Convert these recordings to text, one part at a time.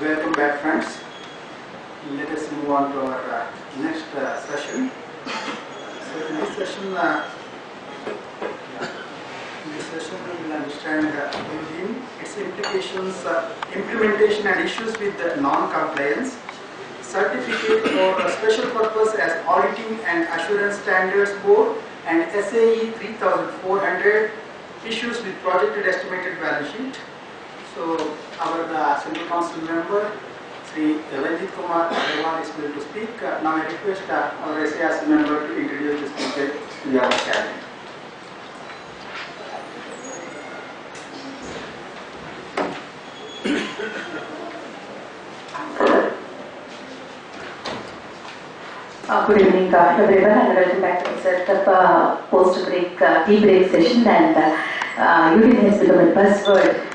Welcome back, friends. Let us move on to our next session. So in this session, we will understand UDIN, its implications, implementation and issues with non-compliance, certificate for special purpose as auditing and assurance standards board, and SAE 3400, issues with projected estimated balance sheet. So our Central Council member, Sri Ranjeet Kumar Agarwal, is going to speak. Now I request our SARC member to introduce the speaker to the cabinet. Good evening, everyone, and welcome back to the post-break tea break session. And UDIN has become a buzzword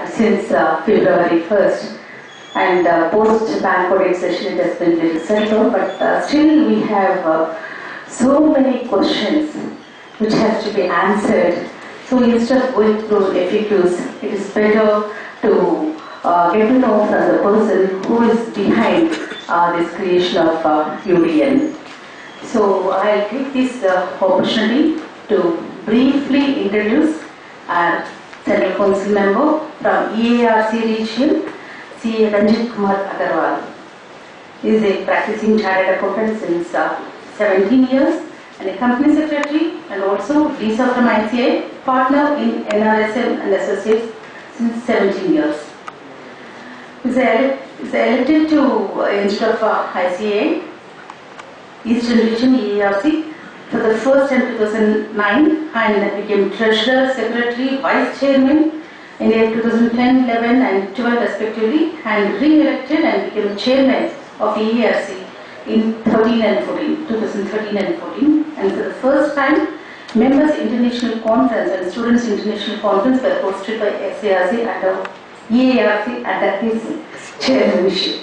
since February 1st, and post-bank audit session it has been a little settled, but still we have so many questions which have to be answered. So instead of going through FAQs, it is better to get to know from the person who is behind this creation of UDIN. So I'll take this opportunity to briefly introduce our Central Council member from EARC region, CA Ranjeet Kumar Agarwal. He is a practicing chartered accountant since 17 years and a company secretary, and also visa from ICA, partner in NRSM and Associates since 17 years. He is elected to instead of ICA, Eastern Region EARC, for the first in 2009, and became Treasurer, Secretary, Vice Chairman in the year 2010, 11 and 12 respectively, and re-elected and became Chairman of EARC in 2013 and 14. And for the first time, Members International Conference and Students International Conference were hosted by SARC under EARC under his chairmanship.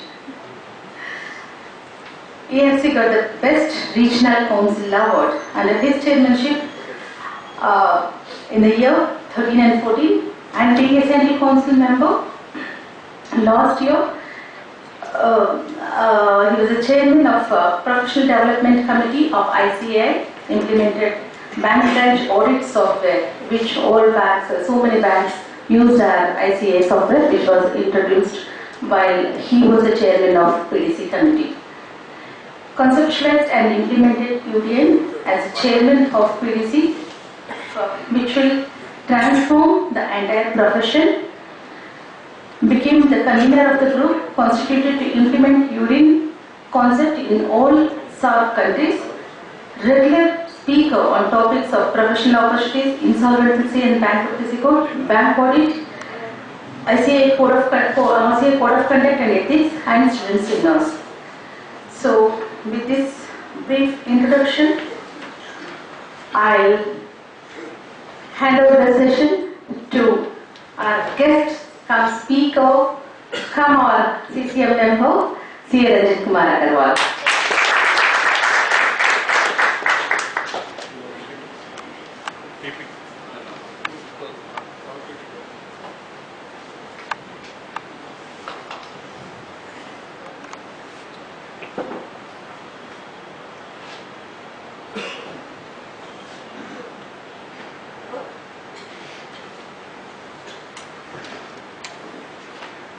EARC got the Best Regional Council Award under his chairmanship in the year 13 and 14, and being a Central Council member. Last year, he was the chairman of Professional Development Committee of ICA, implemented bank branch audit software, which all banks, so many banks used our ICA software, which was introduced while he was the chairman of PDC committee. Conceptualized and implemented UDIN as chairman of PDC, which will transform the entire profession. Became the convener of the group, constituted to implement UDIN concept in all SAARC countries. Regular speaker on topics of professional opportunities, insolvency and bankruptcy code, bank audit, ICA code of conduct and ethics, and student seminars. So, with this brief introduction, I'll hand over the session to our guest, come speaker, come our CCM member, CA Ranjeet Kumar Agarwal.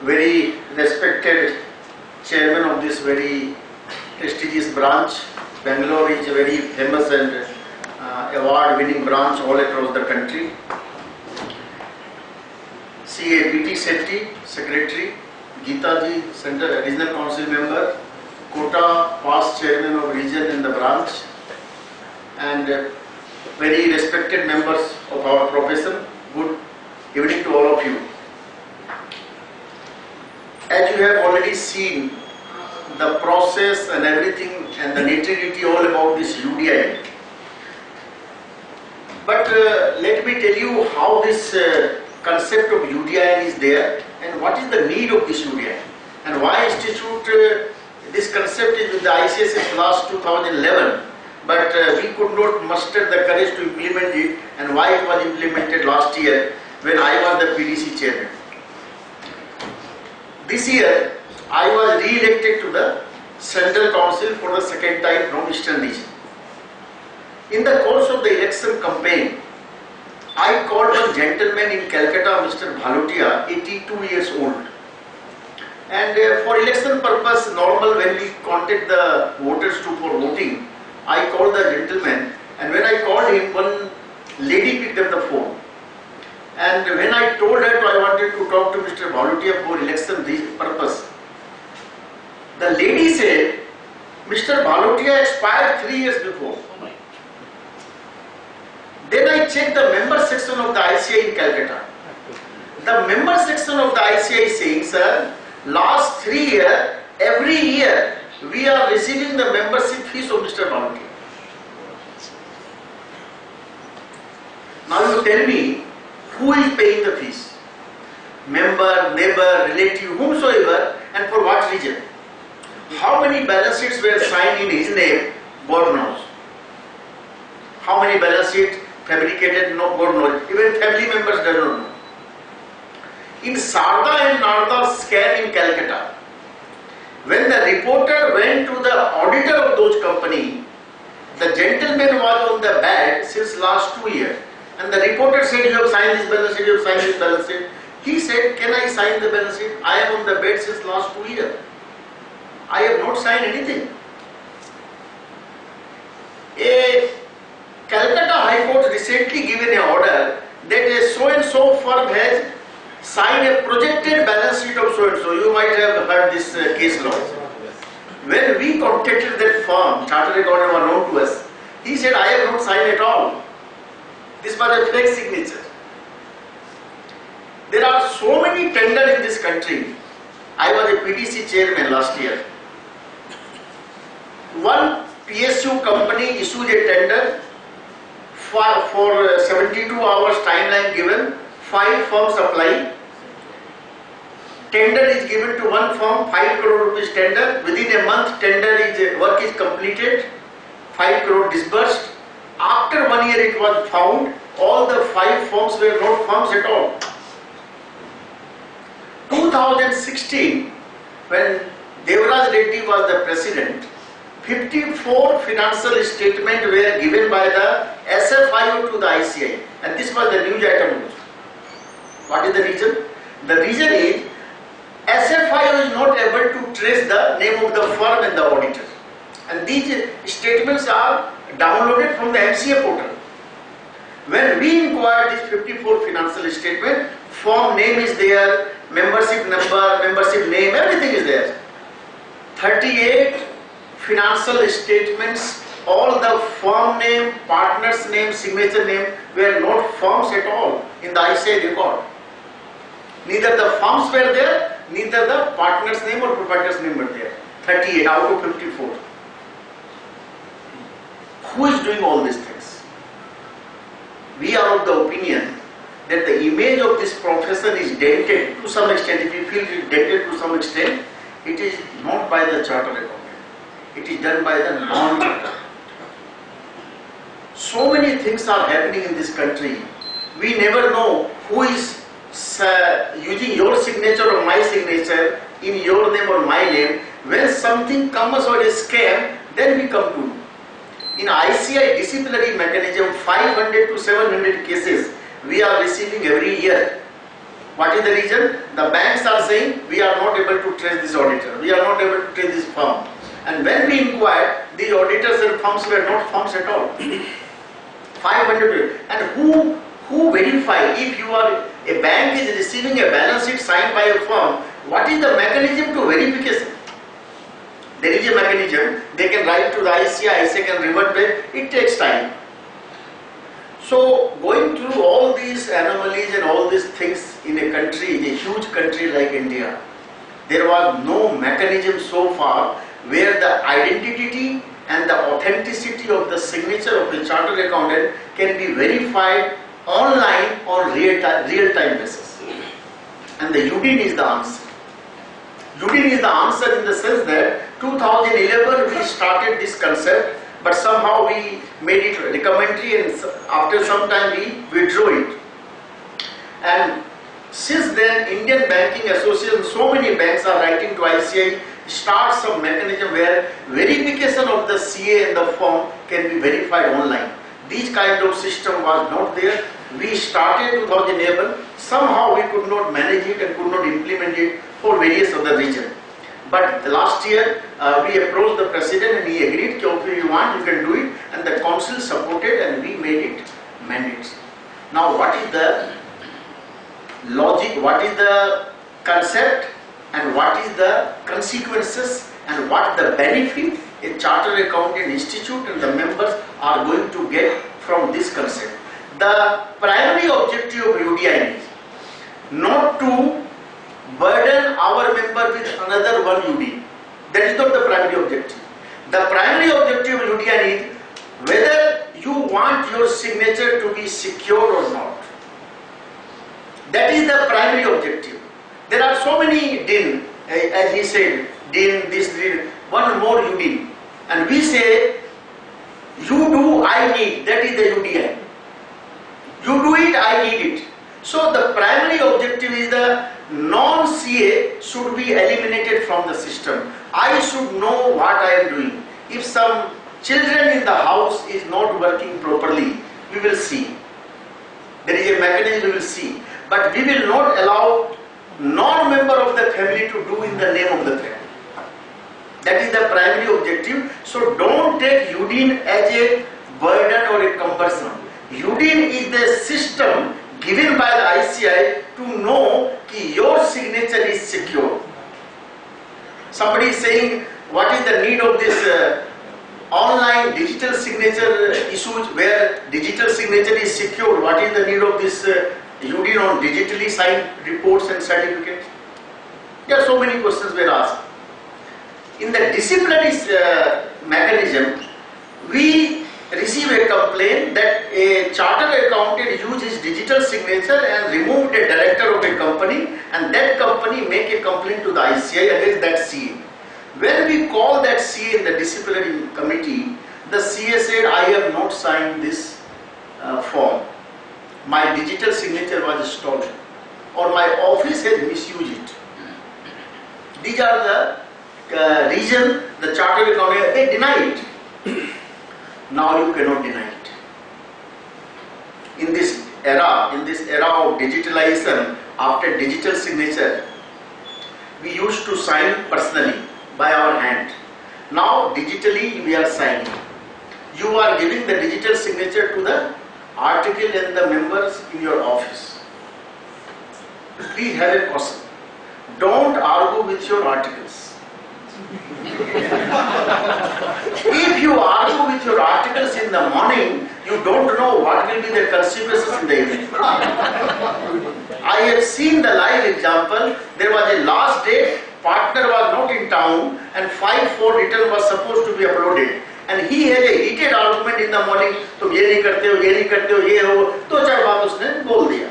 Very respected chairman of this very prestigious branch. Bangalore is a very famous and award-winning branch all across the country. CA BT Sethi, Secretary, Geeta ji, Regional Council Member, Kota, past chairman of region in the branch, and very respected members of our profession. Good evening to all of you. As you have already seen the process and everything and the nitty-gritty all about this UDIN. But let me tell you how this concept of UDIN is there and what is the need of this UDIN and why institute this concept is with the ICSS last 2011, but we could not muster the courage to implement it, and why it was implemented last year when I was the PDC chairman. This year, I was re-elected to the Central Council for the second time from Eastern Region. In the course of the election campaign, I called one gentleman in Calcutta, Mr. Bhalotia, 82 years old. And for election purpose, normal when we contact the voters for voting, I called the gentleman, and when I called him, one lady picked up the phone. And when I told her I wanted to talk to Mr. Bhalotia for election purpose, the lady said, Mr. Bhalotia expired 3 years before. Then I checked the member section of the ICI in Calcutta. The member section of the ICI is saying, sir, last 3 years, every year, we are receiving the membership fees of Mr. Bhalotia. Now you tell me, who is paying the fees? Member, neighbor, relative, whomsoever, and for what reason? How many balance sheets were signed in his name? God knows. How many balance sheets fabricated? No, God knows. Even family members do not know. In Sarda and Narda scam in Calcutta, when the reporter went to the auditor of those companies, the gentleman was on the bed since last 2 years. And the reporter said, you have signed this balance sheet, you have signed this balance sheet. He said, can I sign the balance sheet? I am on the bed since last 2 years. I have not signed anything. A Calcutta High Court recently given an order that a so-and-so firm has signed a projected balance sheet of so-and-so. You might have heard this case law. When we contacted that firm, chartered accountant was known to us, he said, I have not signed at all. This was a fake signature. There are so many tenders in this country. I was a PTC chairman last year. One PSU company issued a tender for 72 hours timeline given, 5 firms apply. Tender is given to one firm, 5 crore rupees tender. Within a month, work is completed, 5 crore disbursed. After 1 year, it was found all the 5 firms were not firms at all. 2016, when Devraj Reddy was the president, 54 financial statements were given by the SFIO to the ICI, and this was the news item. What is the reason? The reason is SFIO is not able to trace the name of the firm and the auditor, and these statements are downloaded from the MCA portal. When we inquired this 54 financial statement, firm name is there, membership number, membership name, everything is there. 38 financial statements, all the firm name, partner's name, signature name were not firms at all in the ICI record. Neither the firms were there, neither the partner's name or proprietor's name were there. 38 out of 54. Who is doing all these things? We are of the opinion that the image of this profession is dented to some extent. If you feel it is dented to some extent, it is not by the chartered accountant. It is done by the non-chartered. So many things are happening in this country. We never know who is using your signature or my signature in your name or my name. When something comes or is scam, then we come to. In ICI disciplinary mechanism, 500 to 700 cases we are receiving every year. What is the reason? The banks are saying we are not able to trace this auditor, we are not able to trace this firm. And when we inquired, these auditors and firms were not firms at all. 500. And who verify if you are, a bank is receiving a balance sheet signed by a firm, what is the mechanism to verification? There is a mechanism, they can write to the ICI, ICI can revert back, it takes time. So going through all these anomalies and all these things in a country, in a huge country like India, there was no mechanism so far where the identity and the authenticity of the signature of a chartered accountant can be verified online on real-time basis. And the UDIN is the answer. UDIN is the answer in the sense that 2011 we started this concept, but somehow we made it recommendatory and after some time we withdrew it. And Since then, Indian Banking Association, so many banks are writing to ICI, start some mechanism where verification of the CA and the form can be verified online. This kind of system was not there. We started 2011. Somehow we could not manage it and could not implement it for various other reasons. But last year we approached the president and he agreed, okay, you want, you can do it, and the council supported and we made it mandate. Now what is the logic, what is the concept, and what is the consequences, and what the benefit a chartered accountant institute and the members are going to get from this concept? The primary objective of UDIN is not to burden our member with another one UDIN. That is not the primary objective. The primary objective of UDIN is whether you want your signature to be secure or not. That is the primary objective. There are so many DIN, as he said, DIN, this, DIN, one more UDIN. And we say, you do, I need, that is the UDIN. You do it, I need it. So the primary objective is the non-CA should be eliminated from the system. I should know what I am doing. If some children in the house is not working properly, we will see. There is a mechanism we will see. But we will not allow non-member of the family to do in the name of the family. That is the primary objective. So don't take UDIN as a burden or a cumbersome. UDIN is the system given by the ICI to know that your signature is secure. Somebody is saying, what is the need of this online digital signature issues where digital signature is secure? What is the need of this UDIN on digitally signed reports and certificates? There are so many questions were asked. In the disciplinary mechanism, we receive a complaint that a chartered accountant uses digital signature and removed a director of a company, and that company make a complaint to the ICI against that CA. When we call that CA in the disciplinary committee, the CA said, I have not signed this form. My digital signature was stolen, or my office has misused it. These are the reason the chartered accountant, they deny it. Now you cannot deny it. In this era of digitalization, after digital signature, we used to sign personally by our hand. Now digitally we are signing. You are giving the digital signature to the article and the members in your office. Please have a caution. Don't argue with your articles. If you argue with your articles in the morning, you don't know what will be the consequences in the evening. I have seen the live example. There was a last day, partner was not in town and 5-4 return was supposed to be uploaded. And he had a heated argument in the morning, तुम ये नहीं करते हो, ये नहीं करते हो, ये हो, दो चार बात उसने बोल दिया.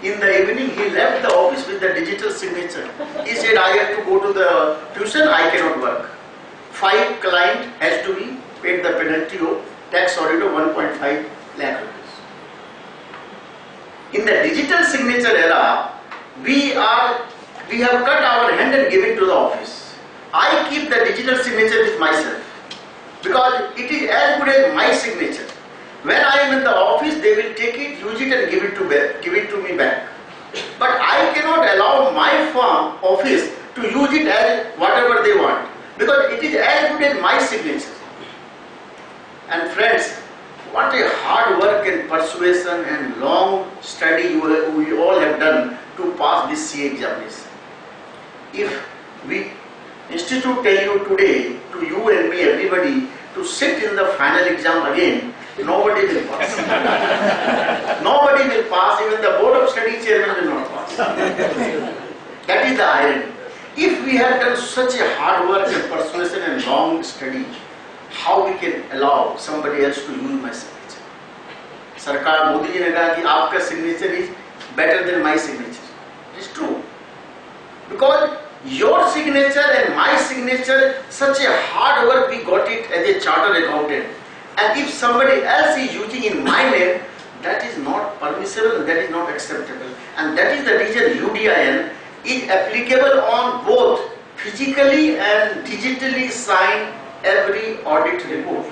In the evening, he left the office with the digital signature. He said, I have to go to the tuition, I cannot work. 5 client has to be paid the penalty of tax audit of 1.5 lakh rupees. In the digital signature era, we have cut our hand and given to the office. I keep the digital signature with myself because it is as good as my signature. When I am in the office, they will take it, use it and give it to me back. But I cannot allow my firm office to use it as whatever they want because it is as good as my signature. And friends, what a hard work and persuasion and long study we all have done to pass this CA examination. If we institute tell you today, to you and me, everybody, to sit in the final exam again, nobody will pass. Nobody will pass, even the board of study chairman will not pass. That is the irony. If we have done such a hard work and persuasion and long study, how we can allow somebody else to use my signature? Sarkar Modi ji ne kaha ki aapka signature is better than my signature. It is true. Because your signature and my signature, such a hard work we got it as a chartered accountant. And if somebody else is using in my name, that is not permissible, that is not acceptable. and that is the reason UDIN is applicable on both physically and digitally signed every audit report.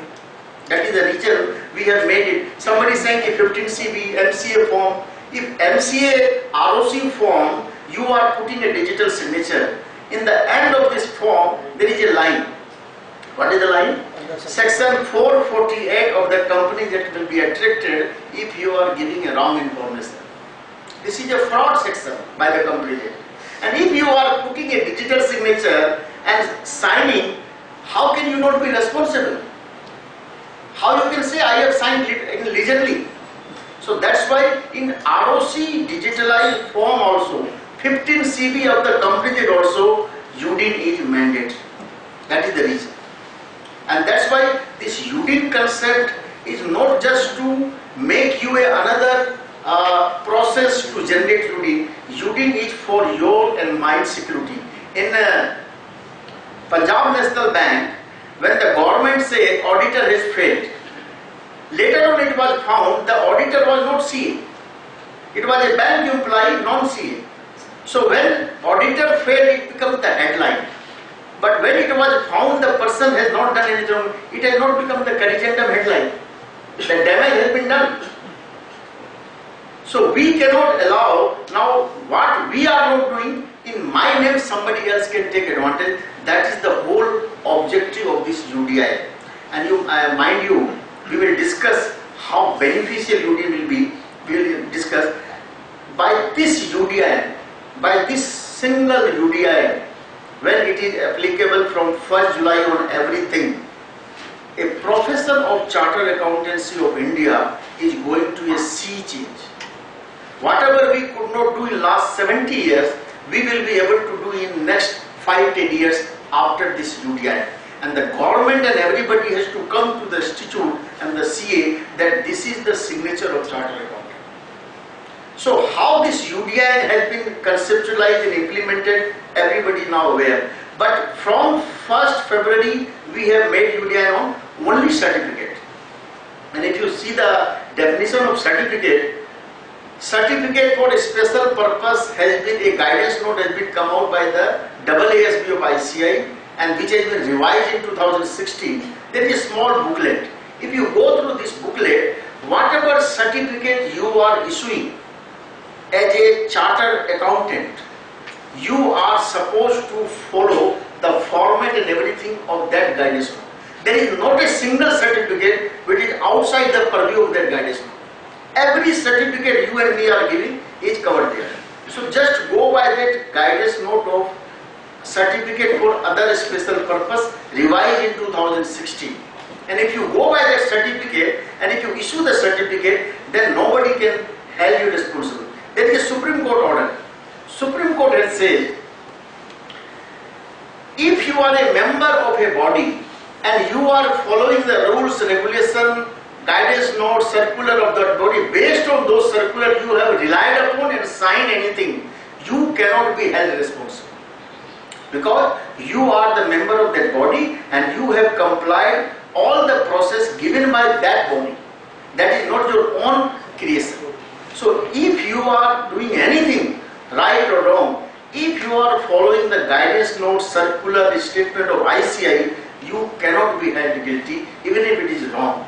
That is the reason we have made it. Somebody saying if 15 CB, MCA form, if MCA ROC form, you are putting a digital signature. In the end of this form, there is a line. What is the line? Section 448 of the Companies Act will be attracted if you are giving a wrong information. This is a fraud section by the Companies Act. And if you are putting a digital signature and signing, how can you not be responsible? How you can say I have signed legally? So that's why in ROC digitalized form also, 15 CB of the Companies Act also, UDIN is mandate. That is the reason. And that's why this UDIN concept is not just to make you another process to generate UDIN. UDIN is for your and my security. In Punjab National Bank, when the government say auditor has failed, later on it was found the auditor was not CA. It was a bank employee, non-CA. So when auditor failed, it becomes the headline. But when it was found the person has not done anything wrong, it has not become the corrigendum headline. The damage has been done. So we cannot allow, now what we are not doing, in my name somebody else can take advantage. That is the whole objective of this UDI. And you, mind you, we will discuss how beneficial UDI will be. We will discuss by this UDI, by this single UDI, when it is applicable from 1st July on everything, a profession of Chartered Accountancy of India is going to a sea change. Whatever we could not do in last 70 years, we will be able to do in next 5-10 years after this UDI. And the government and everybody has to come to the institute and the CA that this is the signature of Chartered Accountant. So how this UDI has been conceptualized and implemented, everybody now aware. But from 1st February, we have made UDI on only certificate. And if you see the definition of certificate, certificate for a special purpose has been, a guidance note has been come out by the AASB of ICI, and which has been revised in 2016. There is a small booklet. If you go through this booklet, whatever certificate you are issuing as a chartered accountant, you are supposed to follow the format and everything of that guidance note. There is not a single certificate which is outside the purview of that guidance note. Every certificate you and me are giving is covered there. So just go by that guidance note of certificate for other special purpose revised in 2016. And if you go by that certificate and if you issue the certificate, then nobody can hold you responsible. There is a Supreme Court order. Supreme Court has said, if you are a member of a body and you are following the rules, regulation, guidance note, circular of that body, based on those circular you have relied upon and signed anything, you cannot be held responsible. Because you are the member of that body and you have complied all the process given by that body. That is not your own creation. So if you are doing anything, right or wrong, if you are following the guidance note, circular, statement of ICI, you cannot be held guilty even if it is wrong.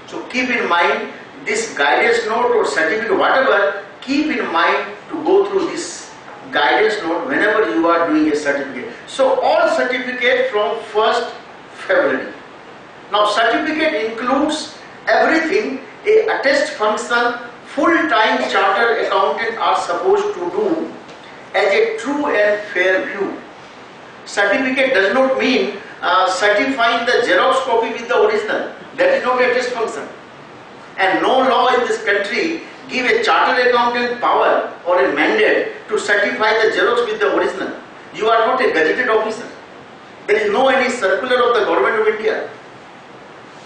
So keep in mind this guidance note or certificate, whatever, keep in mind to go through this guidance note whenever you are doing a certificate. So all certificate from 1st February. Now certificate includes everything a attest function full-time chartered accountant are supposed to do as a true and fair view. Certificate does not mean certifying the Xerox copy with the original. That is not a test function. And no law in this country give a chartered accountant power or a mandate to certify the Xerox with the original. You are not a gazetted officer. There is no any circular of the government of India.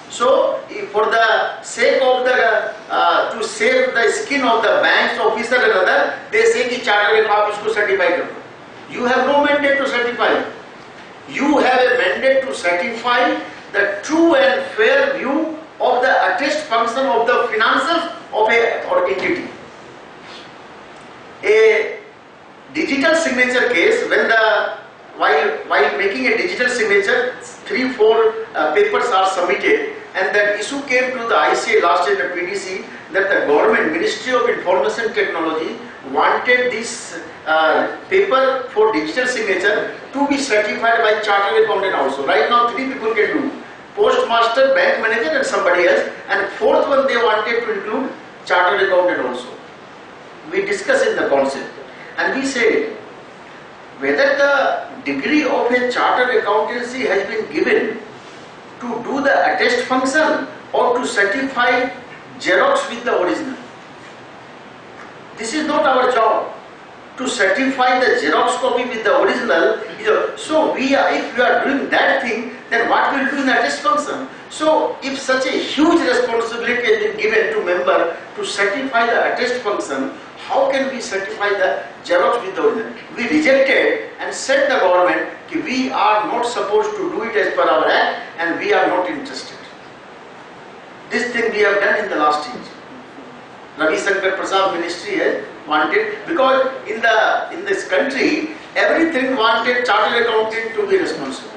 So, for the sake of the, to save the skin of the bank's officer and other, they say कि chartered accountant को certify करो. You have no mandate to certify. You have a mandate to certify the true and fair view of the attest function of the financials of a or entity. a digital signature case, when while making a digital signature, 3-4 papers are submitted, and that issue came to the ICA last year, the PDC, that the government, Ministry of Information Technology, wanted this paper for digital signature to be certified by chartered accountant also. Right now 3 people can do, postmaster, bank manager and somebody else, and 4th one they wanted to include chartered accountant also. We discussed in the council and we said whether the degree of a chartered accountancy has been given to do the attest function or to certify Xerox with the original. This is not our job to certify the Xerox copy with the original. So if we are doing that thing, then what will do in attest function? So if such a huge responsibility has been given to member to certify the attest function, how can we certify the Xerox with the original? We rejected and said the government that we are not supposed to do it as per our act and we are not interested. This thing we have done in the last year. Ravi Shankar Prasad Ministry has wanted, because in this country everything wanted chartered accountant to be responsible.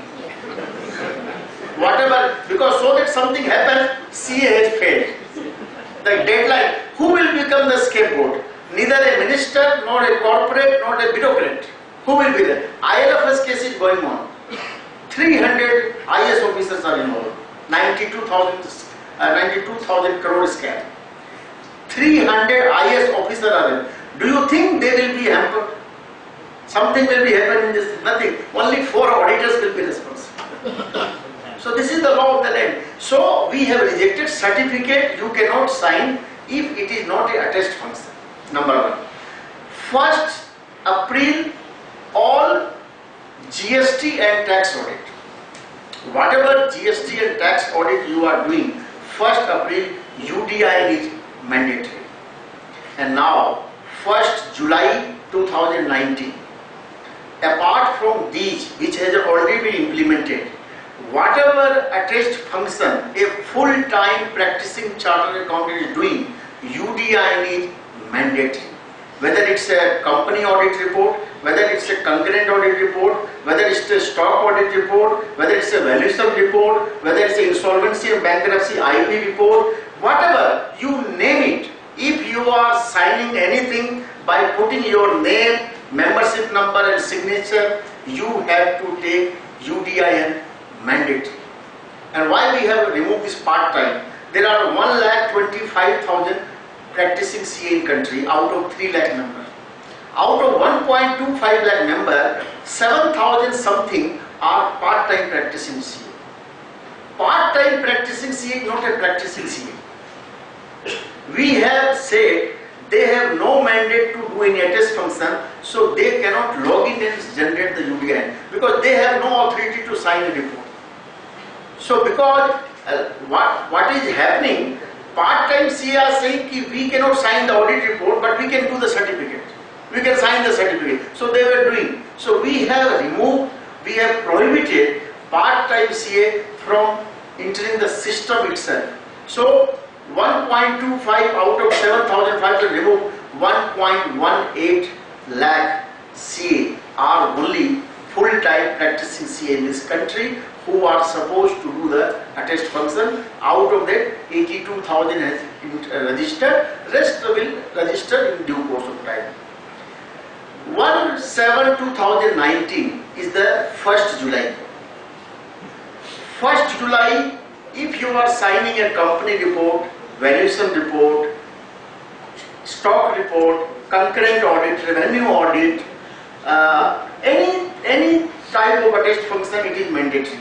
Whatever, because so that something happens, CA has failed. The deadline, who will become the scapegoat? Neither a minister, nor a corporate, nor a bureaucrat. Who will be there? ILFS case is going on. 300 IS officers are involved. 92,000 crore scam. 300 IS officers are there. Do you think they will be hampered? Something will be happening in this? Nothing. Only 4 auditors will be responsible. So this is the law of the land. So we have rejected certificate you cannot sign if it is not a attest function. Number 1. 1st April, all GST and tax audit. Whatever GST and tax audit you are doing, 1st April, UDIN is mandatory. And now, 1st July 2019, apart from these which has already been implemented, whatever attest function a full-time practicing chartered accountant is doing, UDIN is mandatory. Whether it's a company audit report, whether it's a concurrent audit report, whether it's a stock audit report, whether it's a valuation report, whether it's an insolvency and bankruptcy IB report, whatever, you name it, if you are signing anything by putting your name, membership number and signature, you have to take UDIN mandatory. And why we have removed this part-time? There are 1,25,000 practicing CA in country out of 3 lakh members. Out of 1.25 lakh member, 7,000 something are part-time practicing CA. Part-time practicing CA is not a practicing CA. We have said they have no mandate to do any attest function, so they cannot log in and generate the UDIN because they have no authority to sign a report. So because what is happening, part-time CA are saying that we cannot sign the audit report, but we can do the certificate. We can sign the certificate. So they were doing. So we have removed, we have prohibited part-time CA from entering the system itself. So 1.25 out of 7,500 remove 1.18 lakh CA are only full-time practicing CA in this country who are supposed to do the attest function. Out of that, 82,000 has registered, rest will register in due course of time. 1/7/2019 is the 1st July. 1st July, if you are signing a company report, valuation report, stock report, concurrent audit, revenue audit, any type of attest function, it is mandatory.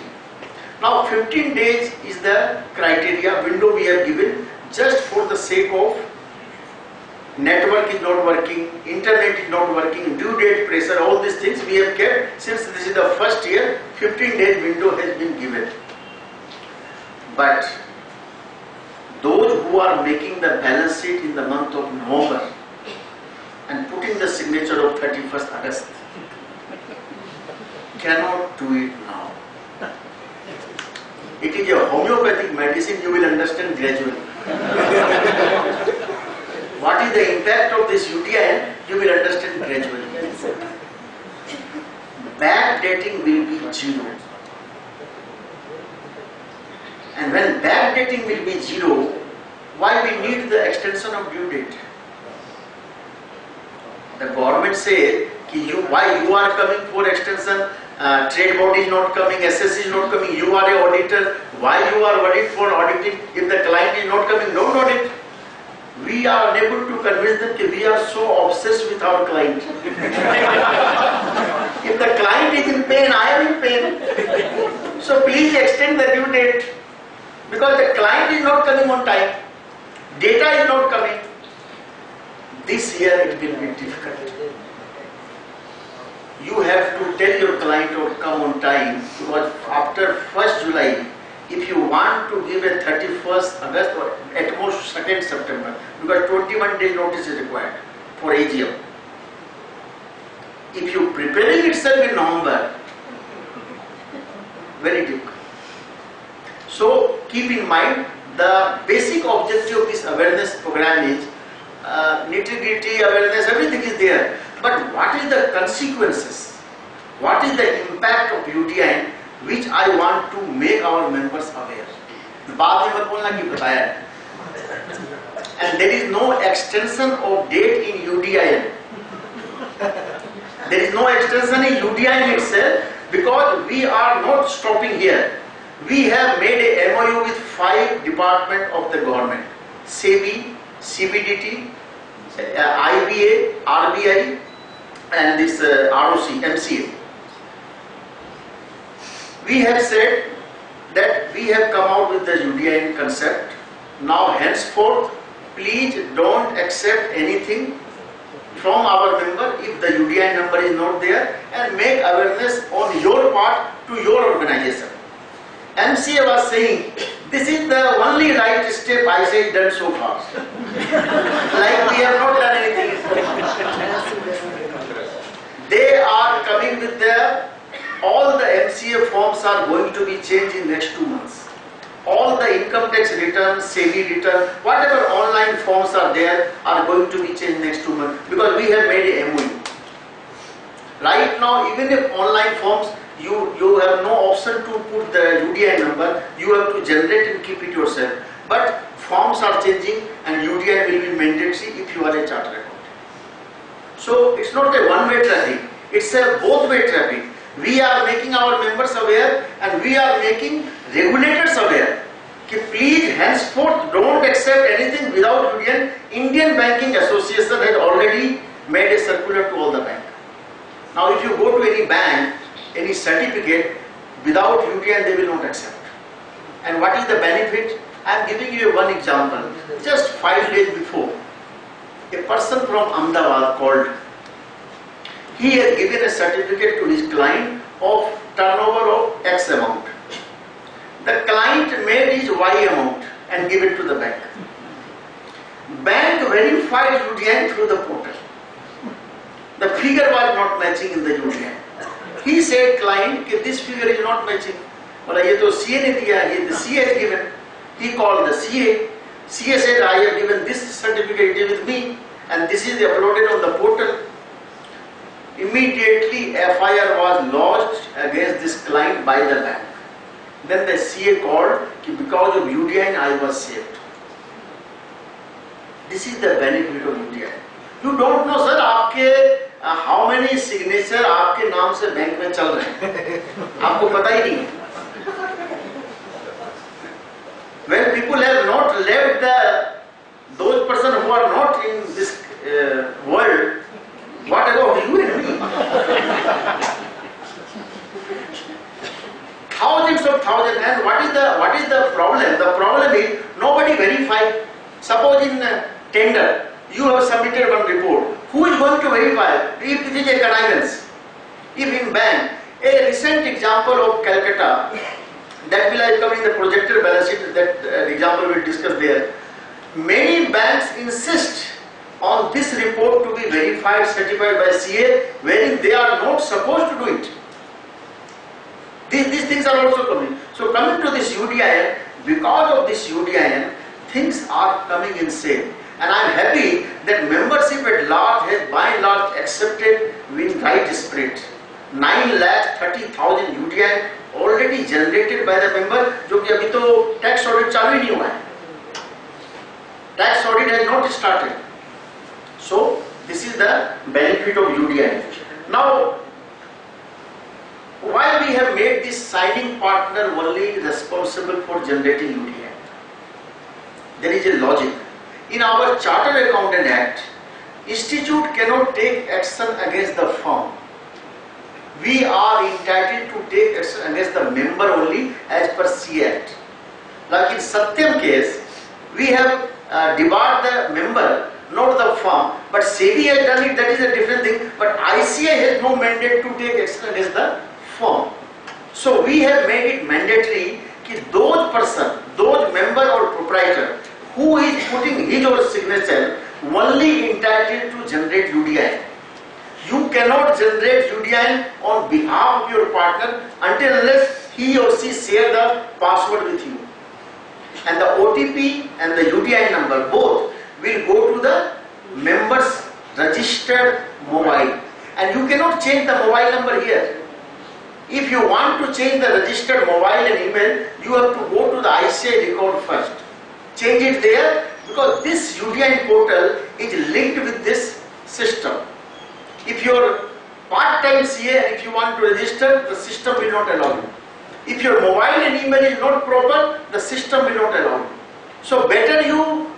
Now 15 days is the criteria window we have given just for the sake of network is not working, internet is not working, due date pressure, all these things we have kept. Since this is the first year, 15 days window has been given. But those who are making the balance sheet in the month of November and putting the signature of 31st August cannot do it now. It is a homeopathic medicine, you will understand gradually. what is the impact of this UDIN, you will understand gradually. Backdating will be 0. And when backdating will be 0, why we need the extension of due date? The government says, why you are coming for extension, trade body is not coming, SS is not coming, you are a auditor, why you are worried for auditing if the client is not coming, don't audit. We are unable to convince them that we are so obsessed with our client. If the client is in pain, I am in pain. So please extend the due date. Because the client is not coming on time, data is not coming. This year it will be difficult. You have to tell your client to come on time, because after 1st July, if you want to give a 31st August or at most 2nd September, because 21 days notice is required for AGM. If you preparing itself in November, very difficult. So keep in mind, the basic objective of this awareness program is nitty-gritty awareness, everything is there. But what is the consequences? What is the impact of UDIN, which I want to make our members aware? And there is no extension of date in UDIN. There is no extension in UDIN itself, because we are not stopping here. We have made a MOU with 5 departments of the government: SEBI, CBDT, IBA, RBI, and this ROC, MCA. We have said that we have come out with the UDIN concept. Now henceforth, please don't accept anything from our member if the UDIN number is not there, and make awareness on your part to your organization. MCA was saying, this is the only right step I say done so far. Like we have not done anything. They are coming with all the MCA forms are going to be changed in next 2 months. All the income tax returns, SEBI return, whatever online forms are there are going to be changed next 2 months, because we have made a MOU. Right now, even if online forms, you have no option to put the UDIN number, you have to generate and keep it yourself. But forms are changing and UDIN will be mandatory if you are a chartered accountant. So it's not a one-way traffic, it's a both-way traffic. We are making our members aware and we are making regulators aware. Please henceforth don't accept anything without UDIN. Indian Banking Association has already made a circular to all the banks. Now if you go to any bank, any certificate, without UDIN they will not accept. And what is the benefit? I am giving you one example. Just 5 days before, a person from Ahmedabad called. He has given a certificate to his client of turnover of X amount. The client made his Y amount and give it to the bank. Bank verified UDIN through the portal. The figure was not matching in the UDIN. He said, client, this figure is not matching. Well, ye to CA ne diya, the CA has given. He called the CA. CA said, I have given this certificate, it is with me, and this is uploaded on the portal. Immediately FIR was lodged against this client by the bank. Then the CA called, because of UDIN I was saved. This is the benefit of UDIN. You don't know, sir, आपके how many signature आपके नाम से bank में चल रहे हैं, आपको पता ही नहीं. When people have not left those persons who are not in this world, what about you and me? Thousands of thousands. And what is the problem? The problem is nobody verifies. Suppose in tender you have submitted one report. Who is going to verify if it is a connivance? If in bank, a recent example of Calcutta, that will come in the projected balance sheet, that example we will discuss there. Many banks insist on this report to be verified, certified by CA, wherein they are not supposed to do it. These things are also coming. So coming to this UDIN, because of this UDIN, things are coming in sale. And I am happy that membership at large has by and large accepted with right spirit. 9,30,000 UDIN already generated by the member, जो कि अभी तो tax audit चालू ही नहीं हुआ है. Tax audit has not started. So this is the benefit of UDIN. Now, why we have made this signing partner only responsible for generating UDIN? There is a logic. In our Chartered Accountant Act, institute cannot take action against the firm. We are entitled to take action against the member only as per C Act. Like in Satyam case, we have debarred the member, not the firm, but SEBI has done it, that is a different thing, but ICA has no mandate to take action against the firm. So we have made it mandatory that those person, those member or proprietor who is putting his or her signature only entitled to generate UDIN. You cannot generate UDIN on behalf of your partner until unless he or she share the password with you. And the OTP and the UDIN number both will go to the member's registered mobile. And you cannot change the mobile number here. If you want to change the registered mobile and email, you have to go to the ICA record first. Change it there because this UDIN portal is linked with this system. If your part-time CA and if you want to register, the system will not allow you. If your mobile and email is not proper, the system will not allow you. So better you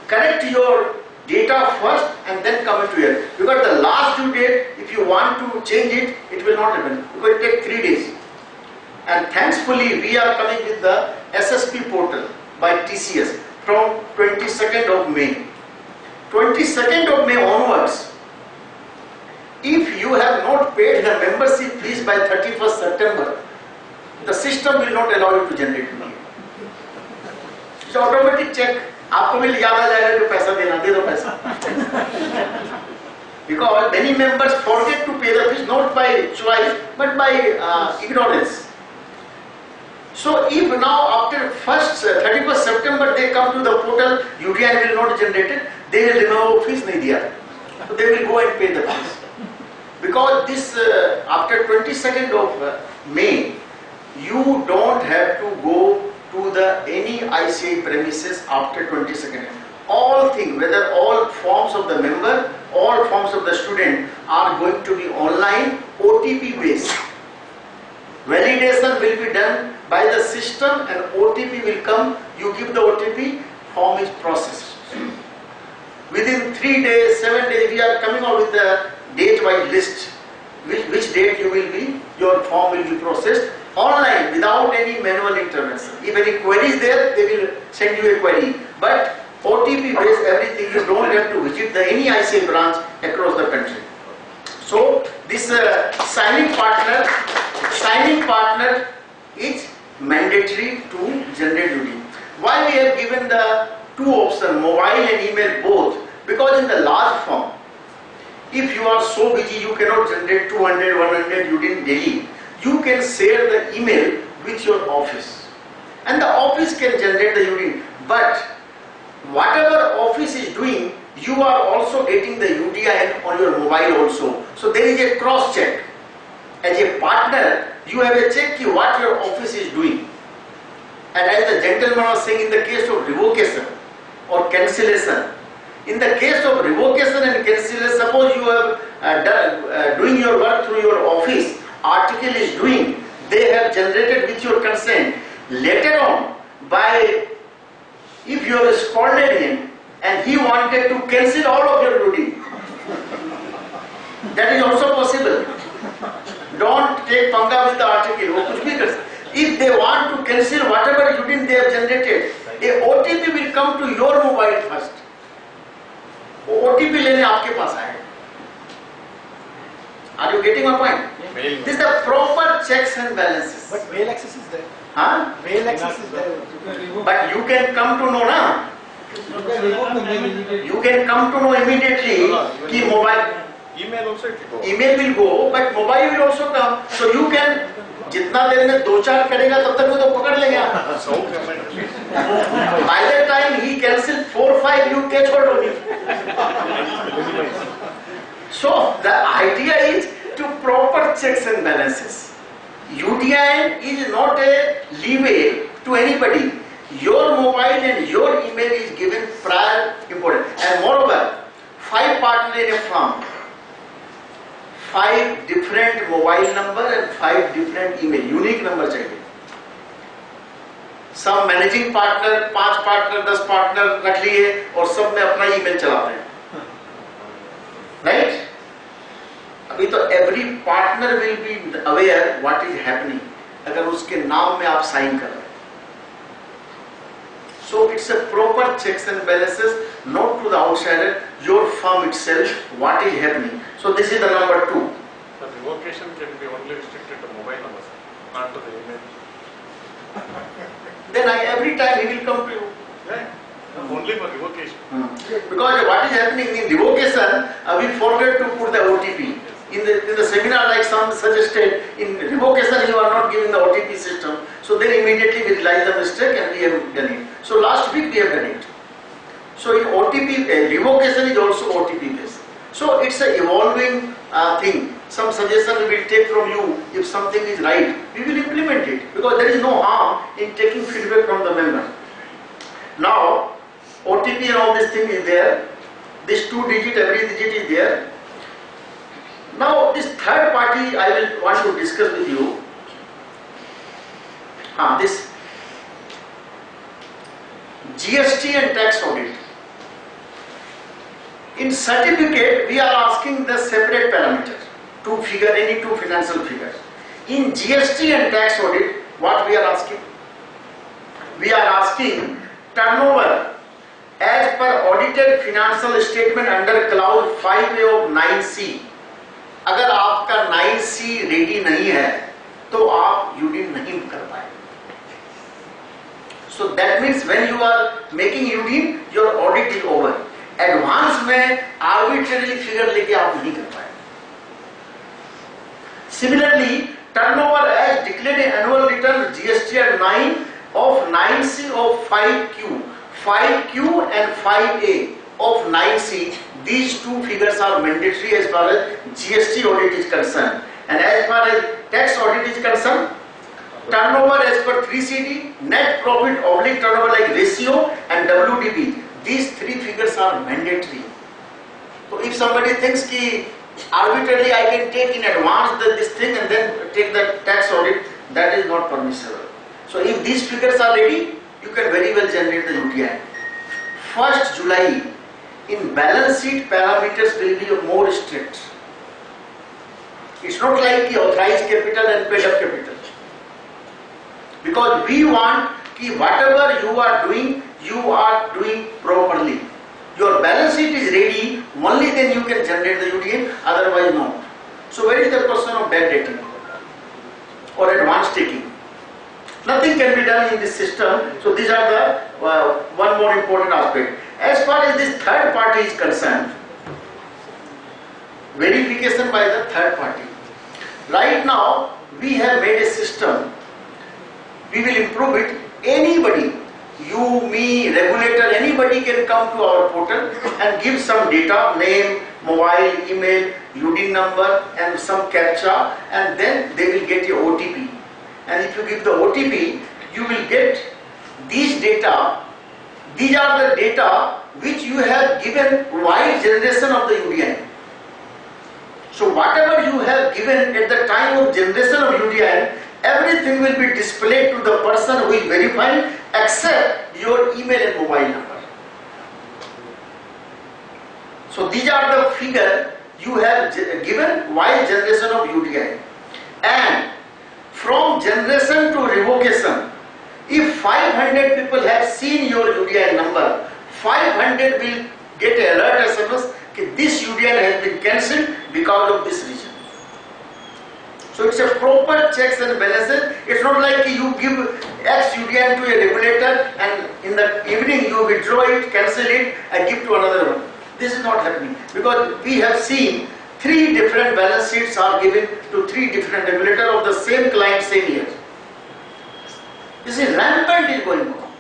correct your data first and then come into here. Because the last due date, if you want to change it, it will not happen. Because it takes 3 days. And thankfully, we are coming with the SSP portal by TCS from 22nd of May. 22nd of May onwards, if you have not paid the membership fees by 31st September, the system will not allow you to generate money. It's automatic check. आपको भी याद आ जाएगा कि पैसा देना, दे दो पैसा. Because many members forget to pay the fees not by choice but by ignorance. So if now after 31st September they come to the portal, UDIN will not generate it, they will remember fees nahi diya. So they will go and pay the fees. Because this after 22nd of May, you don't have to go to the any ICA premises after 22nd. All things, whether all forms of the member, all forms of the student are going to be online, OTP based. Validation will be done by the system and OTP will come. You give the OTP, form is processed. Within 3 days, 7 days, we are coming out with the date-wise list. Which date you will be, your form will be processed online without any manual intervention. If any query is there, they will send you a query. But OTP based everything, you don't have to visit any ICA branch across the country. So this signing partner is mandatory to generate UDIN. Why we have given the two options, mobile and email both? Because in the large form, if you are so busy you cannot generate 200, 100 UDIN daily, you can share the email with your office and the office can generate the UDIN. But whatever office is doing, you are also getting the UDIN on your mobile also. So there is a cross check. As a partner, you have a check what your office is doing. And as the gentleman was saying, in the case of revocation or cancellation, in the case of revocation and cancellation, suppose you have doing your work through your office, article is doing, they have generated with your consent. Later on, if you have scolded him and he wanted to cancel all of your duty, that is also possible. Don't take panga with the article. If they want to cancel whatever UDIN they have generated, a OTP will come to your mobile first. OTP लेने आपके पास आएगा. Are you getting my point? This is the proper checks and balances. But mail access is there. Huh? Mail access is there. But you can come to know na. You can come to know immediately कि mobile. Email also it will go. Email will go, but mobile will also come. So you can जितना देर में 2-4 करेगा तब तक वो तो पकड़ लेंगे आप. By that time he cancels 4-5, you catch hold of him. So the idea is to proper checks and balances. UDIN is not a leeway to anybody. Your mobile and your email is given prior importance. And moreover, 5 partners in a firm, 5 different mobile number and 5 different email, unique number चाहिए. सब managing partner 5 partner 10 partner रख लिए और सब में अपना email चलाते हैं, राइट? अभी तो every partner will be aware what is happening अगर उसके नाम में आप साइन कर रहे हैं. So it's a proper checks and balances, not to the outsider, your firm itself, what is happening. So this is the number 2. The revocation can be only restricted to mobile numbers, not to the email. Then every time he will come to you. Yeah. Only for revocation. Because what is happening in revocation, we forget to put the OTP. In the seminar, like some suggested, in revocation you are not giving the OTP system. So then immediately we realize the mistake and we have done it. So last week we have done it. So in OTP, revocation is also OTP based. So it's an evolving thing. Some suggestion we will take from you. If something is right, we will implement it. Because there is no harm in taking feedback from the member. Now, OTP and all this thing is there. This 2 digit, every digit is there. Now, this third party I will want to discuss with you. This GST and tax audit. In certificate, we are asking the separate parameter, 2 figure, any 2 financial figures. In GST and tax audit, what we are asking? We are asking turnover as per audited financial statement under clause 5A of 9C. अगर आपका 9C ready नहीं है तो आप UDIN नहीं कर पाए. So that means when you are making UDIN, your audit is over. Advance में arbitrary figure लेके आप नहीं कर पाए. Similarly, turnover as declared in annual return GST at 9 of 9C of 5Q, 5Q and 5A of 9C. These 2 figures are mandatory as far as GST audit is concerned. And as far as tax audit is concerned, turnover as per 3CD, net profit oblique turnover like ratio and WDB. These 3 figures are mandatory. So if somebody thinks ki arbitrarily I can take in advance this thing and then take the tax audit, that is not permissible. So if these figures are ready, you can very well generate the UDIN. 1st July, in balance sheet parameters will be more strict. It's not like the authorized capital and paid up capital. Because we want ki whatever you are doing properly. Your balance sheet is ready, only then you can generate the UDIN, otherwise no. So where is the question of bad dating or advance taking? Nothing can be done in this system. So these are the one more important aspect. As far as this third party is concerned, verification by the third party. Right now, we have made a system. We will improve it. Anybody, you, me, regulator, anybody can come to our portal and give some data, name, mobile, email, UDIN number and some captcha, and then they will get your OTP. And if you give the OTP, you will get these data. These are the data which you have given while generation of the UDIN. So whatever you have given at the time of generation of UDIN, everything will be displayed to the person who is verifying except your email and mobile number. So these are the figure you have given while generation of UDIN. And from generation to revocation, if 500 people have seen your UDIN number, 500 will get an alert SMS that this UDIN has been cancelled because of this reason. So it's a proper checks and balances. It's not like you give X UDIN to a regulator and in the evening you withdraw it, cancel it and give to another one. This is not happening because we have seen 3 different balance sheets are given to 3 different regulators of the same client same year. This is rampant is going on.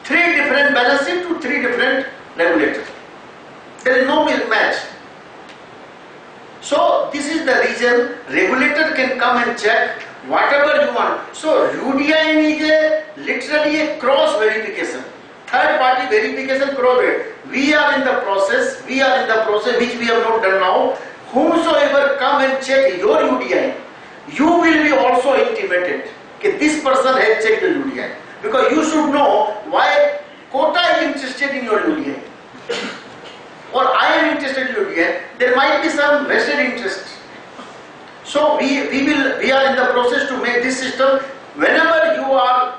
Three different balance sheet to three different regulators. There is no mismatch. So this is the reason regulator can come and check whatever you want. So UDIN is literally a cross verification. Third party verification cross verification. We are in the process which we have not done now. Whomsoever come and check your UDIN, you will be also intimated that this person has checked the UDIN. Because you should know why Kota is interested in your UDIN. Or I am interested in UDIN. There might be some vested interest. So we are in the process to make this system. Whenever you are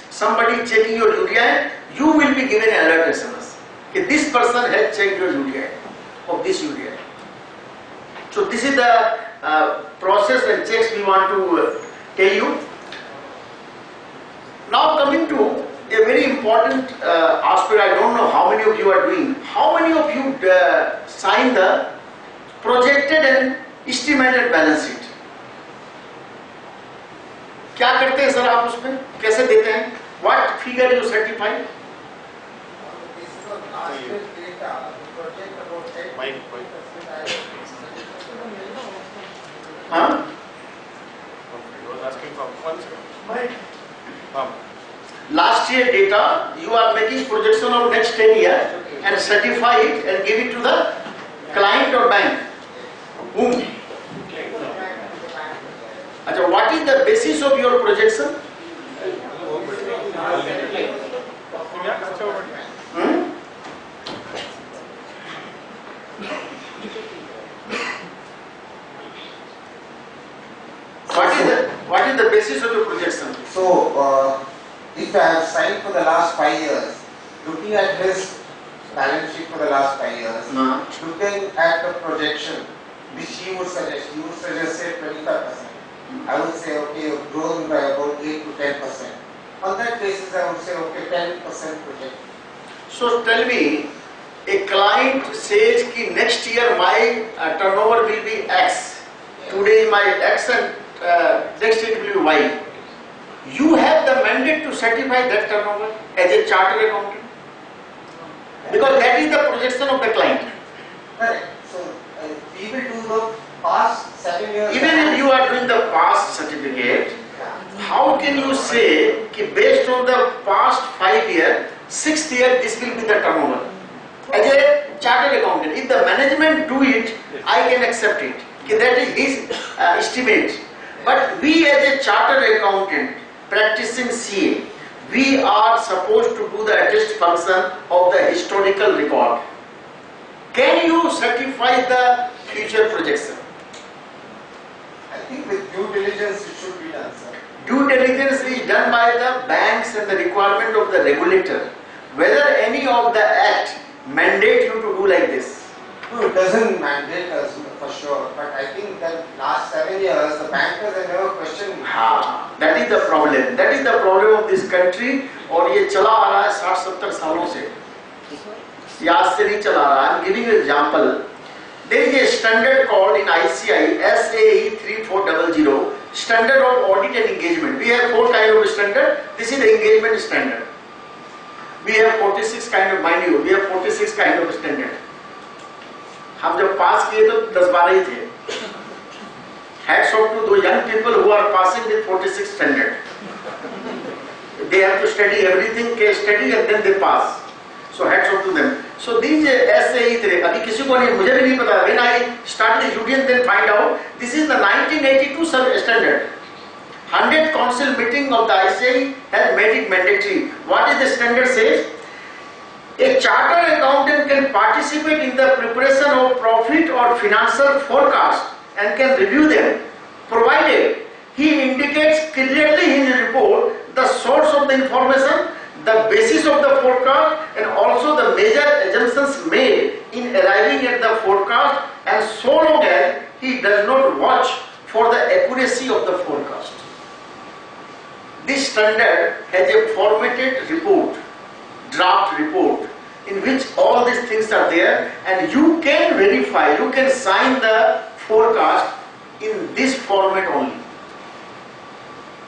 somebody checking your UDIN, you will be given an alert SMS. That this person has checked your UDIN of this UDIN. So this is the process and checks we want to tell you. Now coming to a very important aspect, I don't know how many of you are doing. How many of you sign the projected and estimated balance sheet? क्या करते हैं sir आप उसमें? कैसे देते हैं? What figure you certify? Huh? He was asking for funds. Last year data, you are making projection of next 10 years and certify it and give it to the client or bank. Whom? Achha, what is the basis of your projection? Hmm? What is the basis of your projection? So, if I have signed for the last 5 years, looking at his balance sheet for the last 5 years, looking at the projection which he would suggest say 25%. I would say, okay, you've grown by about 8 to 10%. On that basis, I would say, okay, 10% project. So tell me, a client says कि next year my turnover will be X. Today my X and next year it will be Y. You have the mandate to certify that turnover as a chartered accountant. Because that is the projection of the client. Correct. So, we will do the past 7 years. Even if you are doing the past certificate, how can you say कि based on the past 5 years, 6th year this will be the turnover? As a chartered accountant, if the management do it, I can accept it. That is his estimate. But we as a chartered accountant practicing CA, we are supposed to do the adjust function of the historical record. Can you certify the future projection? I think with due diligence it should be done, sir. Due diligence is done by the banks and the requirement of the regulator. Whether any of the act mandate you to do like this? No, it doesn't mandate us for sure, but I think that last 7 years the bankers have never questioned. That is the problem. That is the problem of this country. और ये चला आ रहा है 60-70 सालों से. ये आज से नहीं चला रहा है. I'm giving you an example. There is a standard called in ICI SAE 3400 standard of audit and engagement. We have 4 kinds of standard. This is the engagement standard. We have 46 kind of, mind you, we have 46 kind of standard. हम जब पास किए तो 10-12 ही थे. Hats off to those young people who are passing with 46 standard. They have to study everything, case study, and then they pass. So hats off to them. So these ऐसे ही थे. अभी किसी को नहीं, मुझे भी नहीं पता. When I started the UDIN, then find out this is the 1982 standard. 100th council meeting of the ICI has made it mandatory. What is the standard says? A chartered accountant can participate in the preparation of profit or financial forecast and can review them, provided he indicates clearly in his report the source of the information, the basis of the forecast, and also the major assumptions made in arriving at the forecast, and so long as he does not watch for the accuracy of the forecast. This standard has a formatted report, draft report, in which all these things are there, and you can verify, you can sign the forecast in this format only.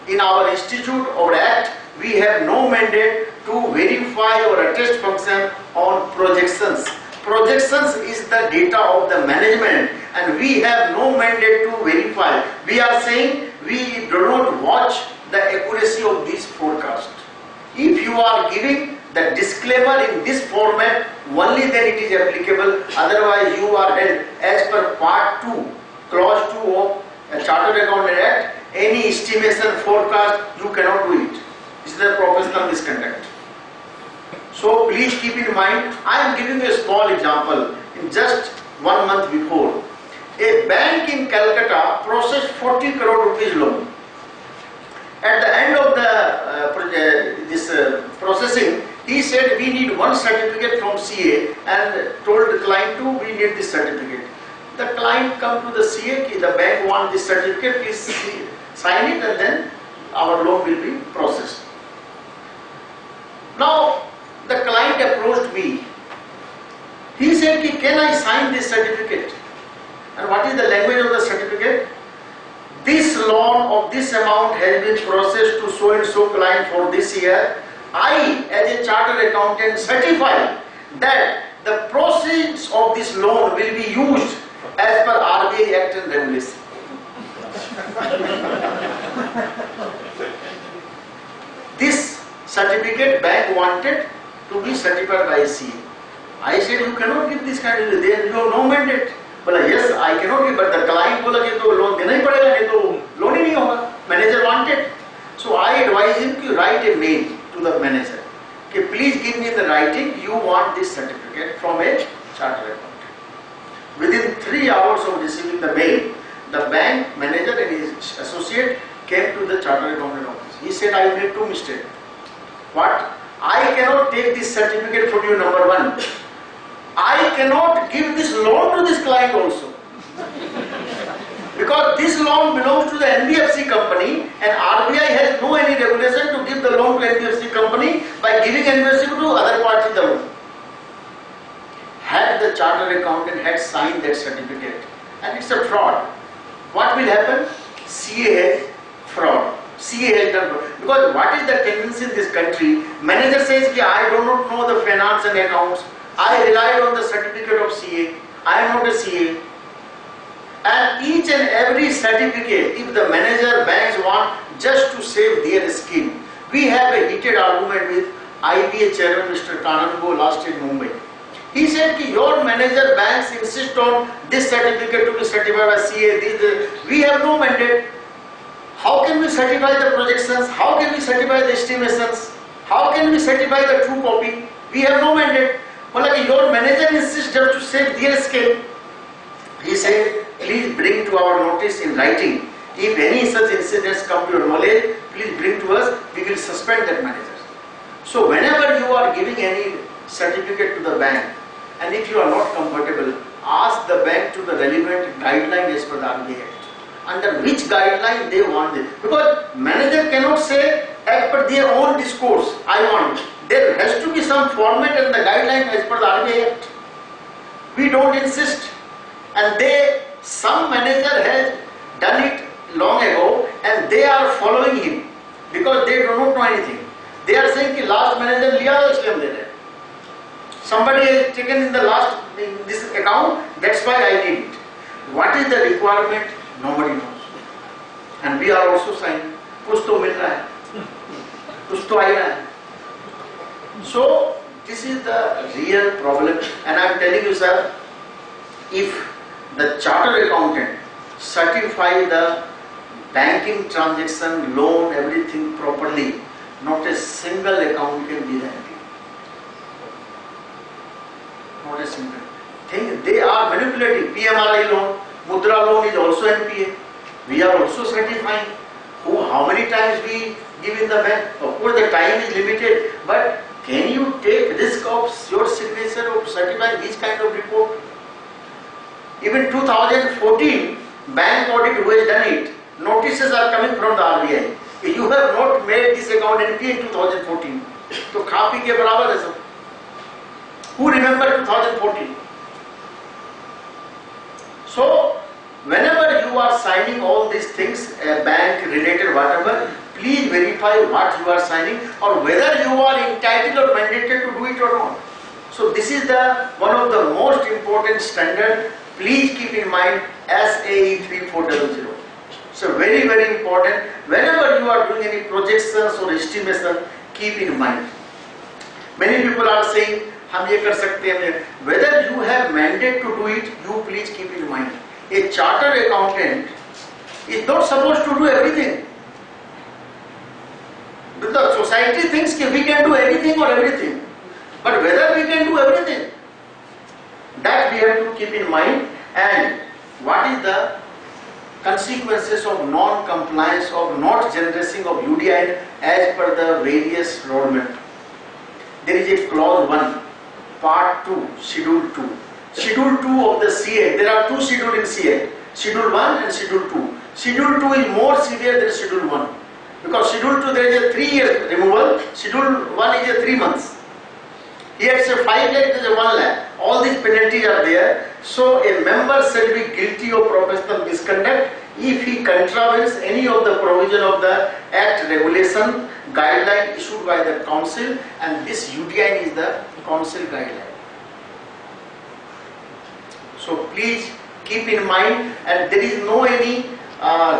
In our institute or act, we have no mandate to verify or attest function on projections. Projections is the data of the management and we have no mandate to verify. We are saying we do not watch the accuracy of this forecast. If you are giving the disclaimer in this format, only then it is applicable. Otherwise you are held as per part 2, clause 2 of Chartered Accountant Act. Any estimation forecast, you cannot do it. This is a professional misconduct. So please keep in mind, I am giving you a small example. In just 1 month before, a bank in Calcutta processed 40 crore rupees loan. At the end of the processing, he said we need one certificate from CA and told the client to we need this certificate. The client come to the CA, the bank wants this certificate, please sign it and then our loan will be processed. Now the client approached me. He said, can I sign this certificate? And what is the language of the certificate? This loan of this amount has been processed to so and so client for this year. I, as a chartered accountant, certify that the proceeds of this loan will be used as per RBI Act and regulation. This certificate bank wanted to be certified by CA. I said, you cannot give this kind of, you have no mandate. Well, yes, I cannot give, but the client बोला कि तो loan देना ही पड़ेगा, नहीं तो loan ही नहीं होगा. Manager wanted. So I advise him to write a mail to the manager. Okay, please give me the writing, you want this certificate from a chartered accountant. Within 3 hours of receiving the mail, the bank manager and his associate came to the chartered accountant office. He said, I made 2 mistakes. What? I cannot take this certificate from you, number 1. I cannot give this loan to this client also. Because this loan belongs to the NBFC company and RBI has no any regulation to give the loan to NBFC company by giving NBFC to other party the loan. Had the chartered accountant had signed that certificate and it's a fraud, what will happen? CA has fraud. CA has done fraud. Because what is the tendency in this country? Manager says, I do not know the finance and accounts. I relied on the certificate of CA. I am not a CA. And each and every certificate, if the manager banks want just to save their skin. We have a heated argument with IBA chairman Mr. Kanango last in Mumbai. He said your manager banks insist on this certificate to be certified by CA. We have no mandate. How can we certify the projections? How can we certify the estimations? How can we certify the true copy? We have no mandate. But your manager insists just to save their skin. He said, please bring to our notice in writing. If any such incidents come to your knowledge, please bring to us. We will suspend that manager. So whenever you are giving any certificate to the bank, and if you are not comfortable, ask the bank to the relevant guideline as per the RBI Act. Under which guideline they want it. Because manager cannot say as per their own discourse, I want it. There has to be some format and the guideline as per the RBI Act. We don't insist. And some manager has done it long ago and they are following him because they do not know anything. They are saying that last manager liya hai isliye hum de rahe hain. Somebody has taken in this account, that's why I need it. What is the requirement? Nobody knows. And we are also saying, kuch to mil raha hai, kuch to aa raha hai. So this is the real problem, and I am telling you, sir, if the chartered accountant certify the banking transaction, loan, everything properly, not a single account can be empty. Not a single thing. They are manipulating. PMRI loan, Mudra loan is also NPA. We are also certifying. How many times we give in the bank? Of course, the time is limited, but can you take risk of your signature of certifying this kind of report? Even 2014, bank audit who has done it, notices are coming from the RBI. You have not made this account NPA in 2014. So खा P के बराबर है सब. Who remember 2014? So whenever you are signing all these things, bank related whatever, please verify what you are signing or whether you are entitled or mandated to do it or not. So this is one of the most important standard. Please keep in mind SAE 3400. So very, very important. Whenever you are doing any projections or estimation, keep in mind. Many people are saying, हम ये कर सकते हैं. Whether you have mandate to do it, you please keep in mind. A chartered accountant is not supposed to do everything. But the society thinks that we can do anything or everything. But whether we can do everything, that we have to keep in mind. And what is the consequences of non-compliance of not generating of UDIN as per the various roadmap. There is a clause 1, part 2, schedule 2. Schedule 2 of the CA, there are two schedules in CA, schedule 1 and schedule 2. Schedule 2 is more severe than schedule 1. Because schedule 2 there is a 3 year removal, schedule 1 is a 3 months. Here it's a 5 lakh, it is a 1 lakh. All these penalties are there. So a member shall be guilty of professional misconduct if he contravenes any of the provision of the Act, regulation, guideline issued by the Council, and this UDIN is the Council guideline. So please keep in mind, and there is no any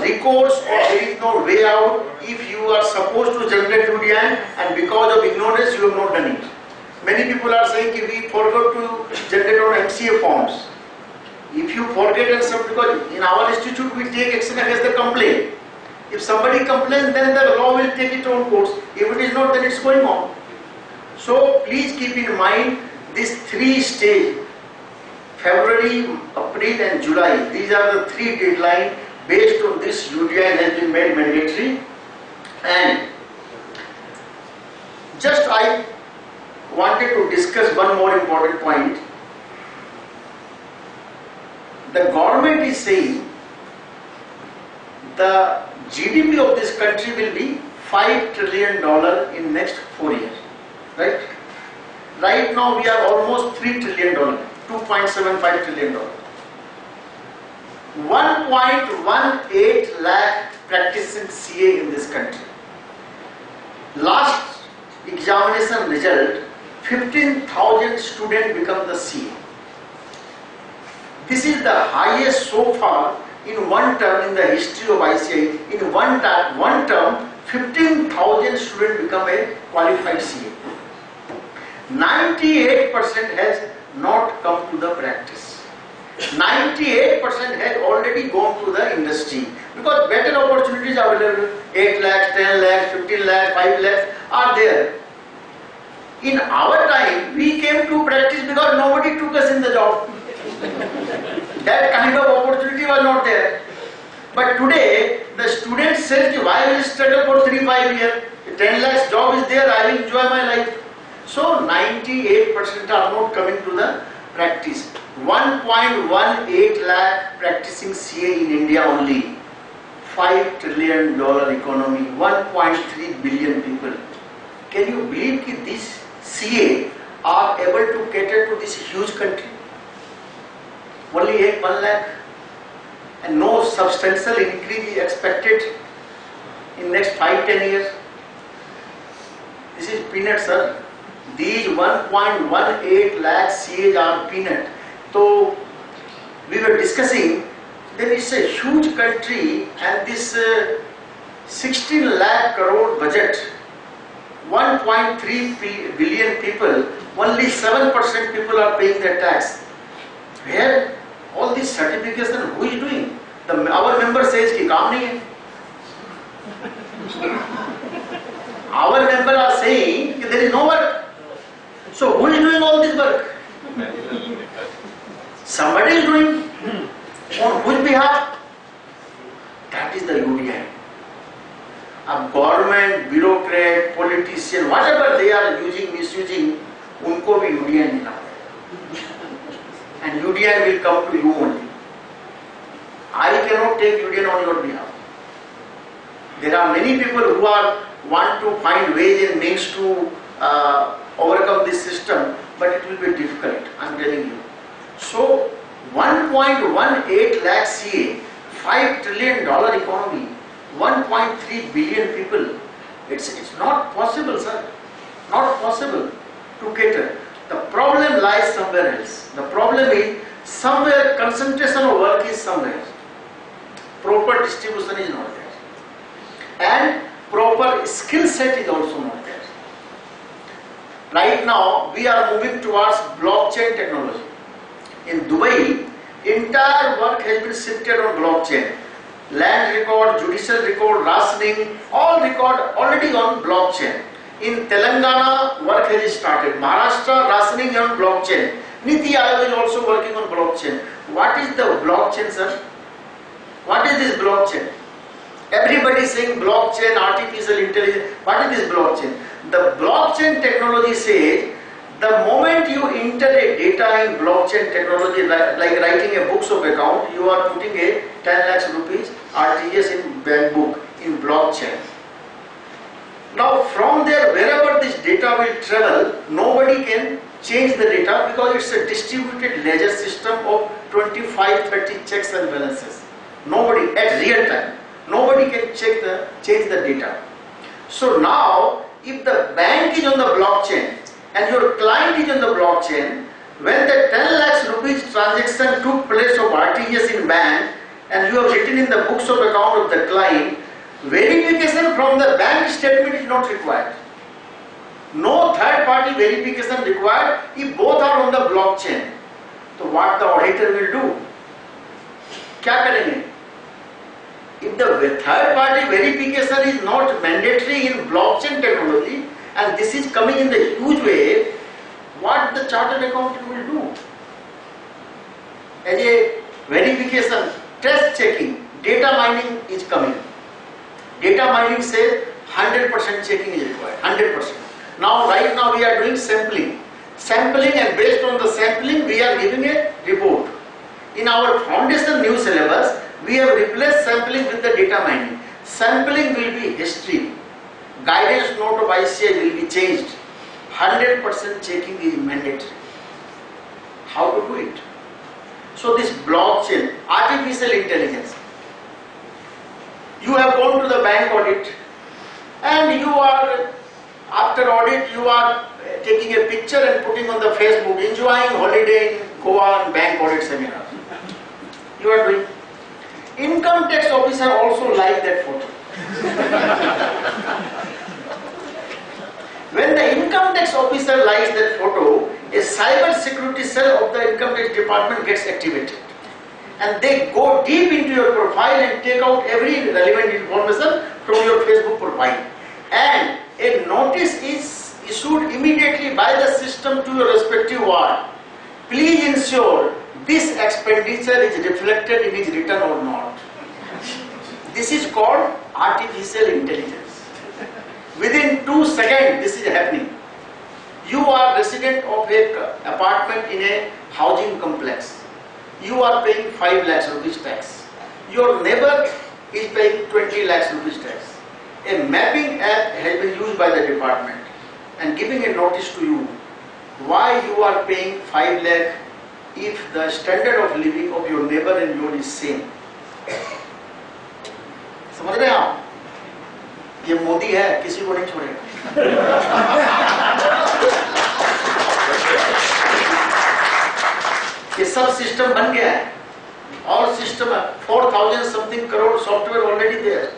recourse or there is no way out if you are supposed to generate UDIN and because of ignorance you have not done it. Many people are saying that we forgot to generate on MCA forms. If you forget and some, because in our institute we take action against the complaint. If somebody complains, then the law will take its own course. If it is not, then it's going on. So please keep in mind this 3 stages, February, April and July. These are the 3 deadlines. Based on this, UDIN has been made mandatory. And just I wanted to discuss one more important point. The government is saying the GDP of this country will be $5 trillion in next 4 years, right? Right now we are almost $3 trillion, $2.75 trillion. 1.18 lakh practicing CA in this country. Last examination result, 15,000 students become the CA. This is the highest so far in one term in the history of ICI. In one term, 15,000 students become a qualified CA. 98% has not come to the practice. 98% has already gone to the industry because better opportunities are available. 8 lakhs, 10 lakhs, 15 lakhs, 5 lakhs are there. In our time, we came to practice because nobody took us in the job. That kind of opportunity was not there. But today, the students say, why will I struggle for 3-5 years? 10 lakhs job is there, I will enjoy my life. So 98% are not coming to the practice. 1.18 lakh practicing CA in India only. $5 trillion economy, 1.3 billion people. Can you believe that these CA are able to cater to this huge country? Only 1 lakh, and no substantial increase is expected in next 5-10 years. This is peanuts, sir. These 1.18 lakh CAs are peanut. So we were discussing, there is a huge country and this 16 lakh crore budget, 1.3 billion people, only 7% people are paying their tax. Where all this certification, who is doing? Our member says ki kaam nahi hai. Our member are saying that there is no work. So who is doing all this work? Somebody is doing. On whose behalf? That is the UDIN. A government, bureaucrat, politician, whatever they are using, misusing, unko bhi UDIN dena. And UDIN will come to you only. I cannot take UDIN on your behalf. There are many people who want to find ways and means to overcome this system, but it will be difficult, I am telling you. So 1.18 lakh CA, $5 trillion economy, 1.3 billion people. It's not possible, sir. Not possible to cater. The problem lies somewhere else. The problem is somewhere concentration of work is somewhere. Proper distribution is not there. And proper skill set is also not there. Right now, we are moving towards blockchain technology. In Dubai, entire work has been shifted on blockchain. Land record, judicial record, rationing, all record already on blockchain. In Telangana, work has started. Maharashtra, rationing on blockchain. Niti Aayog is also working on blockchain. What is the blockchain, sir? What is this blockchain? Everybody is saying blockchain, artificial intelligence. What is this blockchain? The blockchain technology says the moment you enter a data in blockchain technology, like writing a books of account, you are putting a 10 lakhs rupees RTGS in bank book in blockchain. Now from there, wherever this data will travel, nobody can change the data because it's a distributed ledger system of 25-30 checks and balances. Nobody at real time. Nobody can change the data. So now, if the bank is on the blockchain and your client is on the blockchain, when the 10 lakhs rupees transaction took place of RTGS in bank and you have written in the books of account of the client, verification from the bank statement is not required. No third party verification required if both are on the blockchain. So what the auditor will do? क्या करेंगे? If the third party verification is not mandatory in blockchain technology and this is coming in the huge way, what the chartered accountant will do? As a verification, test checking, data mining is coming. Data mining says 100% checking is required, 100%. Now, right now we are doing sampling. Sampling, and based on the sampling we are giving a report. In our foundation new syllabus, we have replaced sampling with the data mining. Sampling will be history. Guidance note of ICI will be changed. 100% checking is mandatory. How to do it? So this blockchain, artificial intelligence. You have gone to the bank audit and you are, after audit, you are taking a picture and putting on the Facebook, enjoying holiday in Goa and bank audit seminar. You are doing. Income tax officer also like that photo. When the income tax officer likes that photo, a cyber security cell of the income tax department gets activated. And they go deep into your profile and take out every relevant information from your Facebook profile. And a notice is issued immediately by the system to your respective ward. Please ensure this expenditure is reflected in his return or not. This is called artificial intelligence. Within 2 seconds, this is happening. You are resident of an apartment in a housing complex. You are paying 5 lakhs rupees tax. Your neighbor is paying 20 lakhs rupees tax. A mapping app has been used by the department and giving a notice to you why you are paying 5 lakh if the standard of living of your neighbor and yours is same. समझ रहे हैं आप? ये मोदी है, किसी को नहीं छोड़ेगा. ये सब सिस्टम बन गया है. All system 4,000 something crore software already there.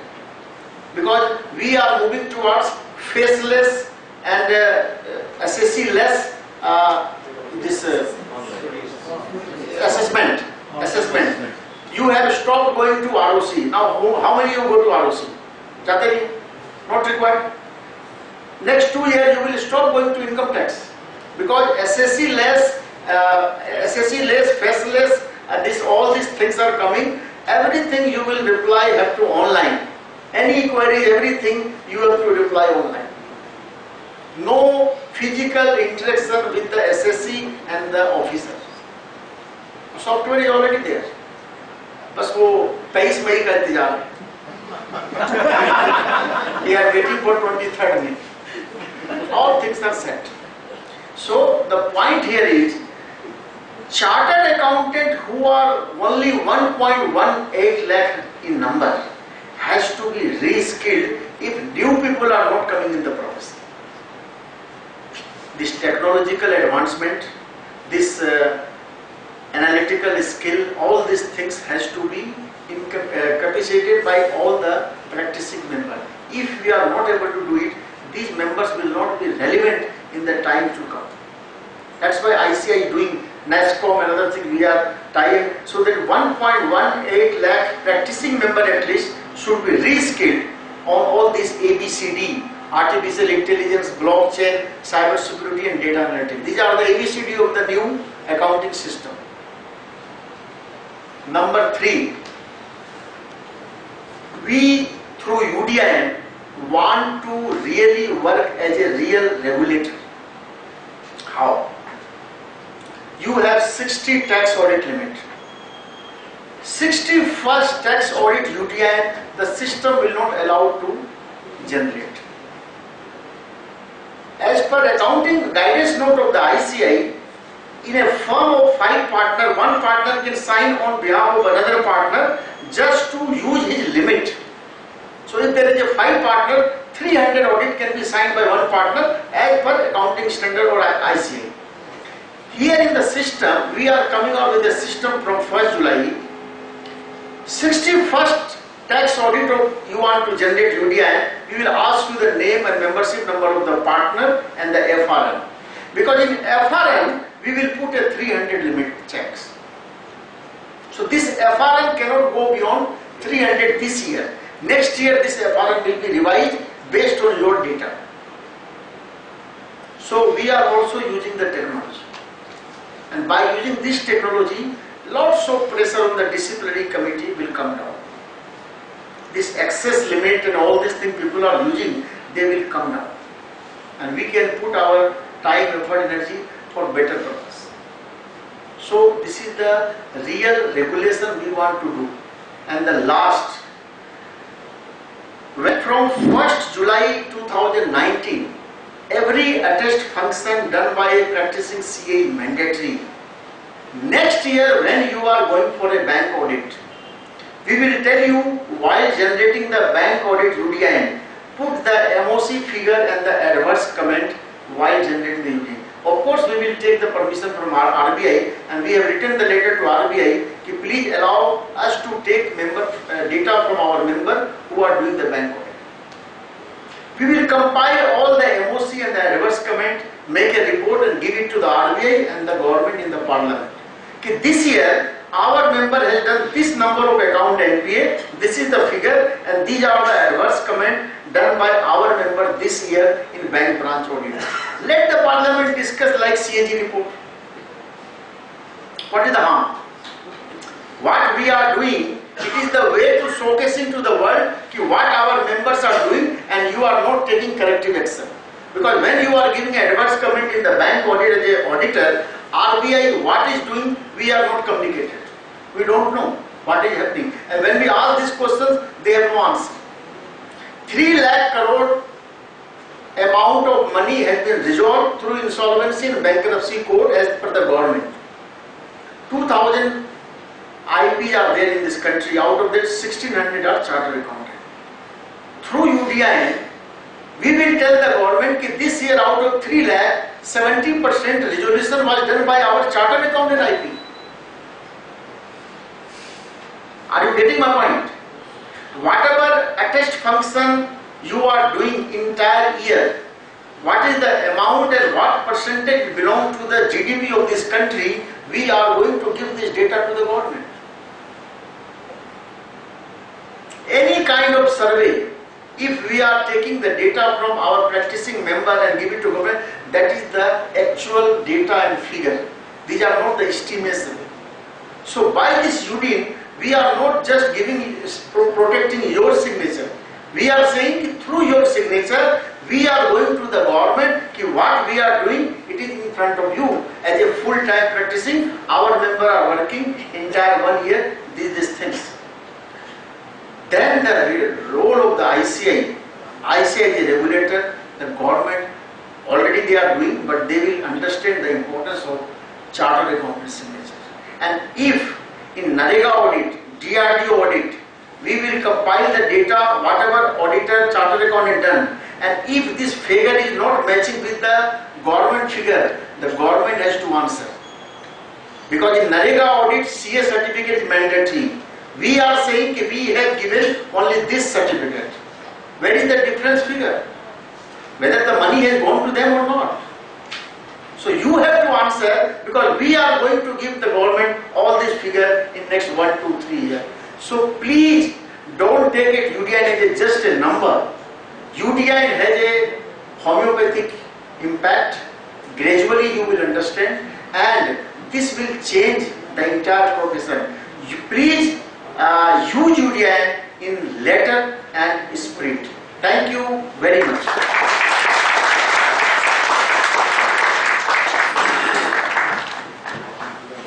Because we are moving towards faceless and SSC-less assessment. You have stopped going to ROC. Now, how many you go to ROC? Jate not required. Next 2 years you will stop going to income tax because SSC-less, faceless, all these things are coming. Everything you will reply have to online. Any query, everything you have to reply online. No physical interaction with the SSC and the officer. Software is already there. बस वो 23 मई का इंतजार है. We are waiting for 23rd May. All things are set. So the point here is, chartered accountant who are only 1.18 lakh in number has to to be re-skilled if new people are not coming in the profession. This technological advancement, this analytical skill, all these things has to be capacitated by all the practicing members. If we are not able to do it, these members will not be relevant in the time to come. That's why ICI is doing NASCOM and other things. We are tying so that 1.18 lakh practicing member at least should be re-skilled on all these ABCD, artificial intelligence, blockchain, cyber security and data analytics. These are the ABCD of the new accounting system. Number 3, we through UDIN want to really work as a real regulator. How? You have 60 tax audit limit. 61st tax audit UDIN, the system will not allow to generate. As per accounting guidance note of the ICI, in a firm of 5 partners, one partner can sign on behalf of another partner just to use his limit. So if there is a 5 partner, 300 audit can be signed by one partner as per accounting standard or ICI. Here in the system, we are coming out with a system from 1st July. 61st tax audit of you want to generate UDIN, we will ask you the name and membership number of the partner and the FRN. Because in FRN, we will put a 300 limit checks. So this FRN cannot go beyond 300 this year. Next year this FRN will be revised based on your data. So we are also using the technology. And by using this technology, lots of pressure on the disciplinary committee will come down. This excess limit and all these things people are using, they will come down. And we can put our time, effort, energy for better purpose. So this is the real regulation we want to do. And the last, from 1st July 2019, every attest function done by a practicing CA is mandatory. Next year when you are going for a bank audit, we will tell you while generating the bank audit UDIN, put the MOC figure and the adverse comment while generating the UDIN. Of course we will take the permission from our RBI, and we have written the letter to RBI to please allow us to take data from our member who are doing the bank audit. We will compile all the MOC and the adverse comment, make a report and give it to the RBI and the government in the parliament. Okay, this year our member has done this number of account NPA, this is the figure, and these are the adverse comment done by our member this year in bank branch audit. Let the parliament discuss like CAG report. What is the harm? What we are doing, it is the way to showcasing to the world what our members are doing, and you are not taking corrective action. Because when you are giving adverse comment in the bank audit as an auditor, RBI what is doing, we are not communicated. We don't know what is happening. And when we ask these questions, they have no answer. 3 lakh crore amount of money has been resolved through insolvency and bankruptcy court as per the government. 2,000 IPs are there in this country, out of that 1,600 are chartered accountant. Through UDIN, we will tell the government that this year out of 3 lakh, 70% resolution was done by our chartered accountant IP. Are you getting my point? Whatever attest function you are doing entire year, what is the amount and what percentage belong to the GDP of this country, we are going to give this data to the government. Any kind of survey, if we are taking the data from our practicing member and give it to government, that is the actual data and figure. These are not the estimation. So by this UDIN, we are not just protecting your signature. We are saying through your signature, we are going to the government, what we are doing, it is in front of you. As a full-time practicing, our member are working entire 1 year, these things. Then the role of the ICI is a regulator, the government, already they are doing, but they will understand the importance of chartered accountant signature. And if in NAREGA audit, DRDO audit, we will compile the data, whatever auditor chartered accountant done, and if this figure is not matching with the government figure, the government has to answer. Because in NREGA audit, CA certificate is mandatory. We are saying that we have given only this certificate. Where is the difference figure? Whether the money has gone to them or not. So you have to answer, because we are going to give the government all this figure in next 1, 2, 3 years. So please don't take it UDIN as just a number. UDIN has a homeopathic impact. Gradually you will understand, and this will change the entire profession. You please use UDIN in letter and spirit. Thank you very much.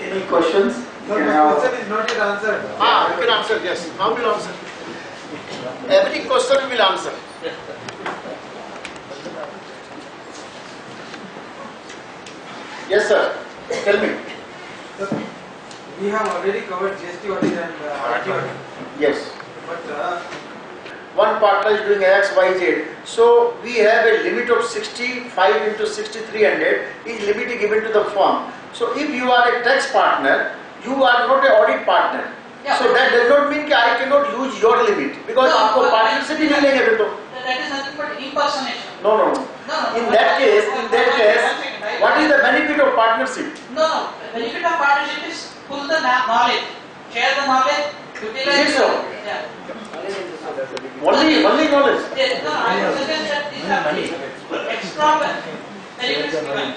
Any questions? No, my question is not yet answered. You can answer, yes. How will answer? Every question we will answer. Yes, sir. Tell me. Sir, we have already covered GST audit and RT audit, Yes. but One partner is doing X, Y, Z. So we have a limit of 65 into 6300 is limit given to the firm. So if you are a tax partner, you are not an audit partner. Yeah. So that does not mean that I cannot use your limit, because आपको partnership ही मिलेंगे फिर तो. That is nothing but impersonation. No. No. In that case, what is the benefit of partnership? No. The benefit of partnership is pull the knowledge, share the knowledge, utilize. Is it so? Yeah. Only knowledge. Yes. No, I would suggest that these are extra benefits given.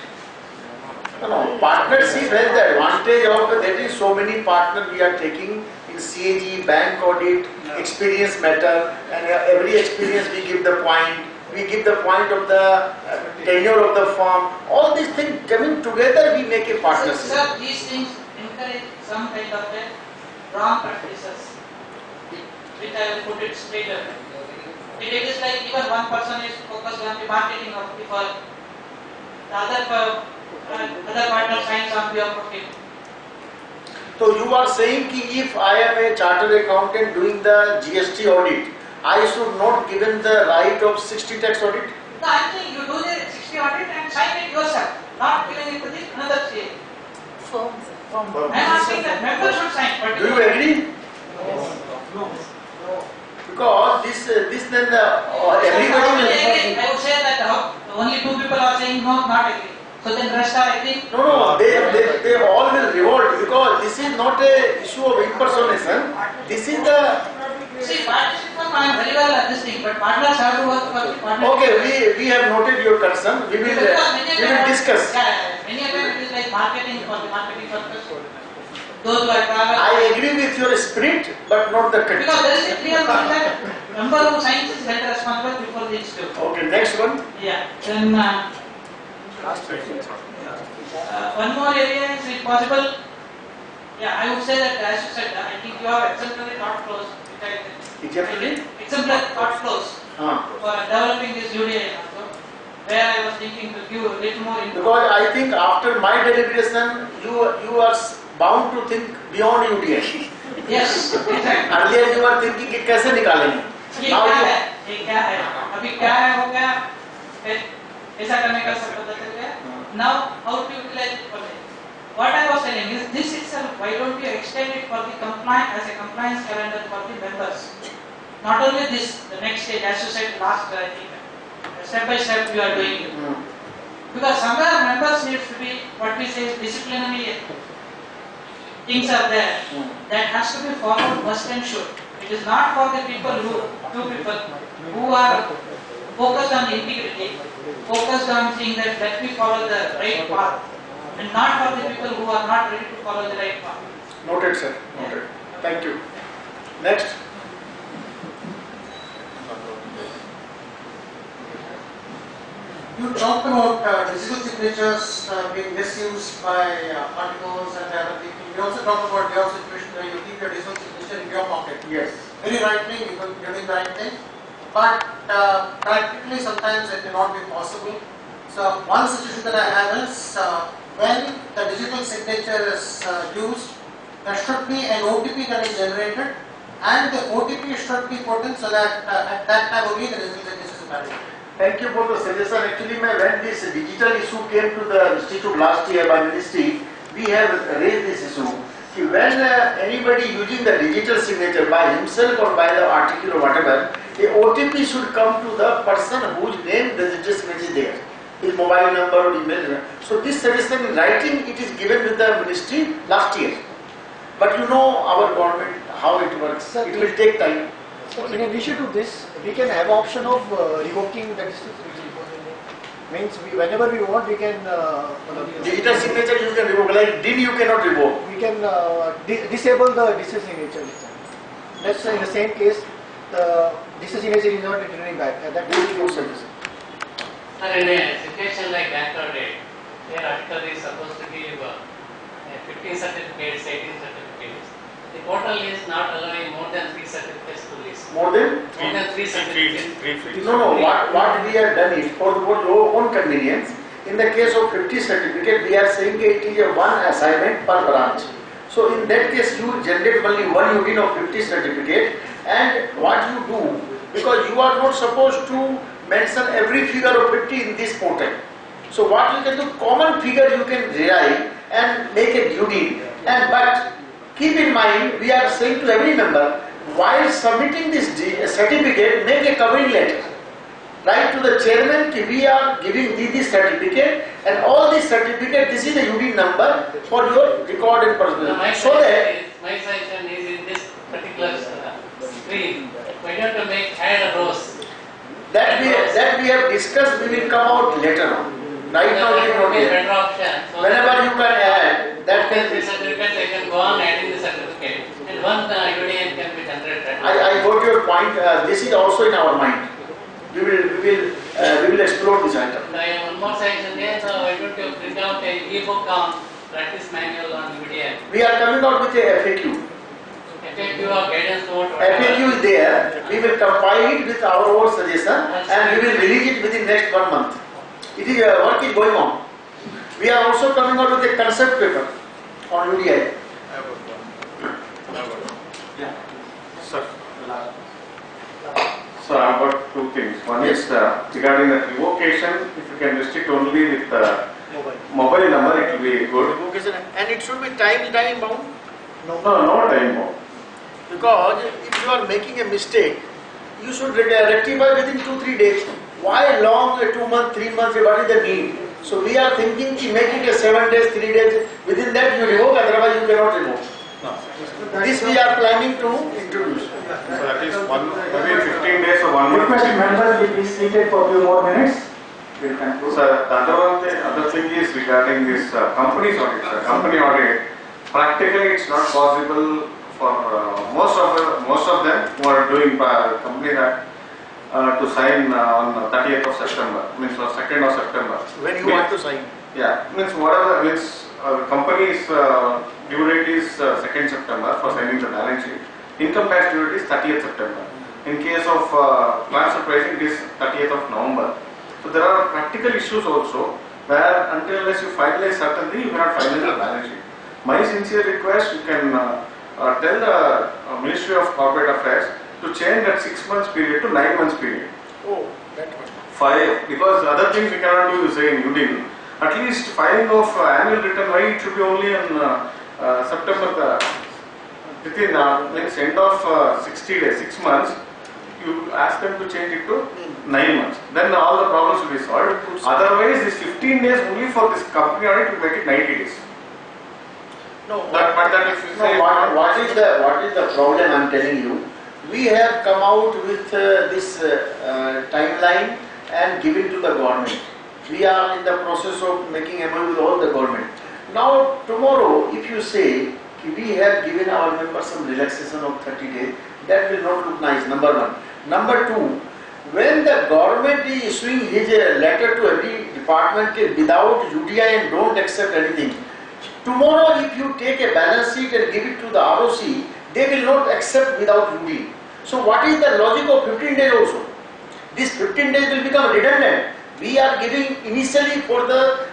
No, partnership has the advantage of that is so many partners we are taking in CAG, bank audit, experience matter, and every experience we give the point. We give the point of the tenure of the firm. All these things coming together, we make a partnership. Sir, these things encourage some kind of a wrong practices, which I will put it straight away. It is like even one person is focused on the marketing of the firm, the other partner signs on behalf of him. So you are saying that if I am a chartered accountant doing the GST audit, I should not given the right of 60 tax audit? No, I think you do the 60 audit and sign it yourself, not giving it to the another CA. I am asking that members should sign. But Do you agree? no. Because this then the everybody will. I would say that only 2 people are saying no, not agree. So then rest are agreeing. No, they all will revolt, because this is not a issue of impersonation. This is the. See, partnership firm, I am very well at this thing, but partners have to work for the partner. Okay, we have noted your concern. We will discuss. Yeah, many of them it is like marketing for the marketing purpose. Those who are travel. I agree with your spirit, but not the content. Because there is a clear rule that member who signs is held responsible before the institute. Okay, next one. Yeah. Then one more area is if possible. Yeah, I would say that as you said, I think you have exemplary thought flows. Exemplary? Exemplary thought flows for developing this UDIN also, where I was thinking to give a little more input. Because I think after my deliberation, you are bound to think beyond UDIN. Yes, exactly. Earlier you were thinking कि कैसे निकालेंगे. ये Now क्या you. है? ये क्या है? अभी क्या है हो गया? फिर ऐसा करने का सब पता चल गया. Now how to utilize it for it? What I was telling is this itself. Why don't you extend it for the compliance as a compliance calendar for the members? Not only this, the next stage, as you said last, I think, step by step we are doing it. Because somewhere members needs to be what we say disciplinary things are there that has to be followed must and should. It is not for the people who are focused on integrity, focused on seeing that let me follow the right path, and not for the people who are not ready to follow the right path. Noted, sir. Noted. Thank you. Next. You talked about digital signatures being misused by articles and other people. We also talked about your situation where you keep your digital signature in your pocket. Yes. Very right thing, you're doing the right thing. But practically sometimes it may not be possible. So one situation that I have is when the digital signature is used, there should be an OTP that is generated and the OTP should be put in so that at that time only the digital signature is valid. Thank you for the suggestion. Actually, when this digital issue came to the institute last year by ministry, we have raised this issue. When anybody using the digital signature by himself or by the article or whatever, the OTP should come to the person whose name the digital signature is there, his mobile number or email. So this suggestion in writing, it is given with the ministry last year. But you know our government, how it works. It will take time. So in addition to this, we can have option of revoking the digital signature. Means whenever we want, we can Digital signature you can revoke, like DIN you cannot revoke. we can disable the digital signature. Let's say in the same case, the digital signature is not returning back. That will be good suggestion. Sir, in a situation like bank audit, where auditor is supposed to give 15 certificates, 18 certificates, the portal is not allowing more than 3 certificates to list. More than? More than 3 certificates. No. What we have done is for your own convenience. In the case of 50 certificate, we are saying it is a one assignment per branch. So in that case, you generate only one UDIN of 50 certificate, and what you do, because you are not supposed to mention every figure of 50 in this portal. So what you can do, common figure you can derive and make a UDIN. And but keep in mind, we are saying to every member, while submitting this certificate, make a covering letter. Write to the chairman, we are giving this certificate, and all this certificate, this is the UDIN number for your record and personal. So that my suggestion is in this particular screen, why don't you make add rows? that we have discussed, we will come out later on. Right now, we That would are not be a here. better option. So Whenever you can add, that can the be. certificate, they can go on adding the certificate, and one UDN can be generated. I got your point. This is also in our mind. We will explore this item. And I have one more suggestion there, so why don't you print out a e-book on practice manual on UDN. We are coming out with a FAQ. FAQ or guidance note. FAQ is there. We will compile it with our own suggestion and we will release it within next 1 month. It is work is going on. We are also coming out with a concept paper on UDI. Yeah. Sir. So I've got two things. One is regarding the revocation, if you can restrict only with mobile number, it will be good. And it should be time bound. No time bomb. Because if you are making a mistake, you should rectify within 2-3 days. Why long 2 months, 3 months? What is the need? So we are thinking to make it a 7 days, 3 days. Within that you revoke, otherwise you cannot revoke. No. This we are planning to introduce. So that is maybe 15 days or 1 month. Request members to be seated for a few more minutes. We'll conclude. Sir, the other thing is regarding this company's audit. Sir. Company audit, practically it's not possible for most of them who are doing company that to sign on 30th of September, means or 2nd of September. When you want to sign. Yeah, means whatever means company's due date is 2nd September for signing the balance sheet. Income tax due date is 30th September. In case of transfer pricing, it is 30th of November. So there are practical issues also where until unless you finalize certain thing, you cannot finalize the balance sheet. My sincere request, you can tell the Ministry of Corporate Affairs to change that 6 months period to 9 months period. Oh, that one. 5, because other things we cannot do, you say in UDIN. At least filing of annual return, why it should be only on September, within means end of 60 days, 6 months, you ask them to change it to 9 months. Then all the problems will be solved. Otherwise, this 15 days only for this company audit to make it 90 days. No, But that if you say what is the problem I am telling you? We have come out with this timeline and given to the government. We are in the process of making MOU with all the government. Now tomorrow, if you say we have given our members some relaxation of 30 days, that will not look nice. Number one. Number two, when the government is issuing his letter to every department without UDI and don't accept anything. Tomorrow, if you take a balance sheet and give it to the ROC, they will not accept without UDI. So what is the logic of 15 days also? This 15 days will become redundant. We are giving initially for the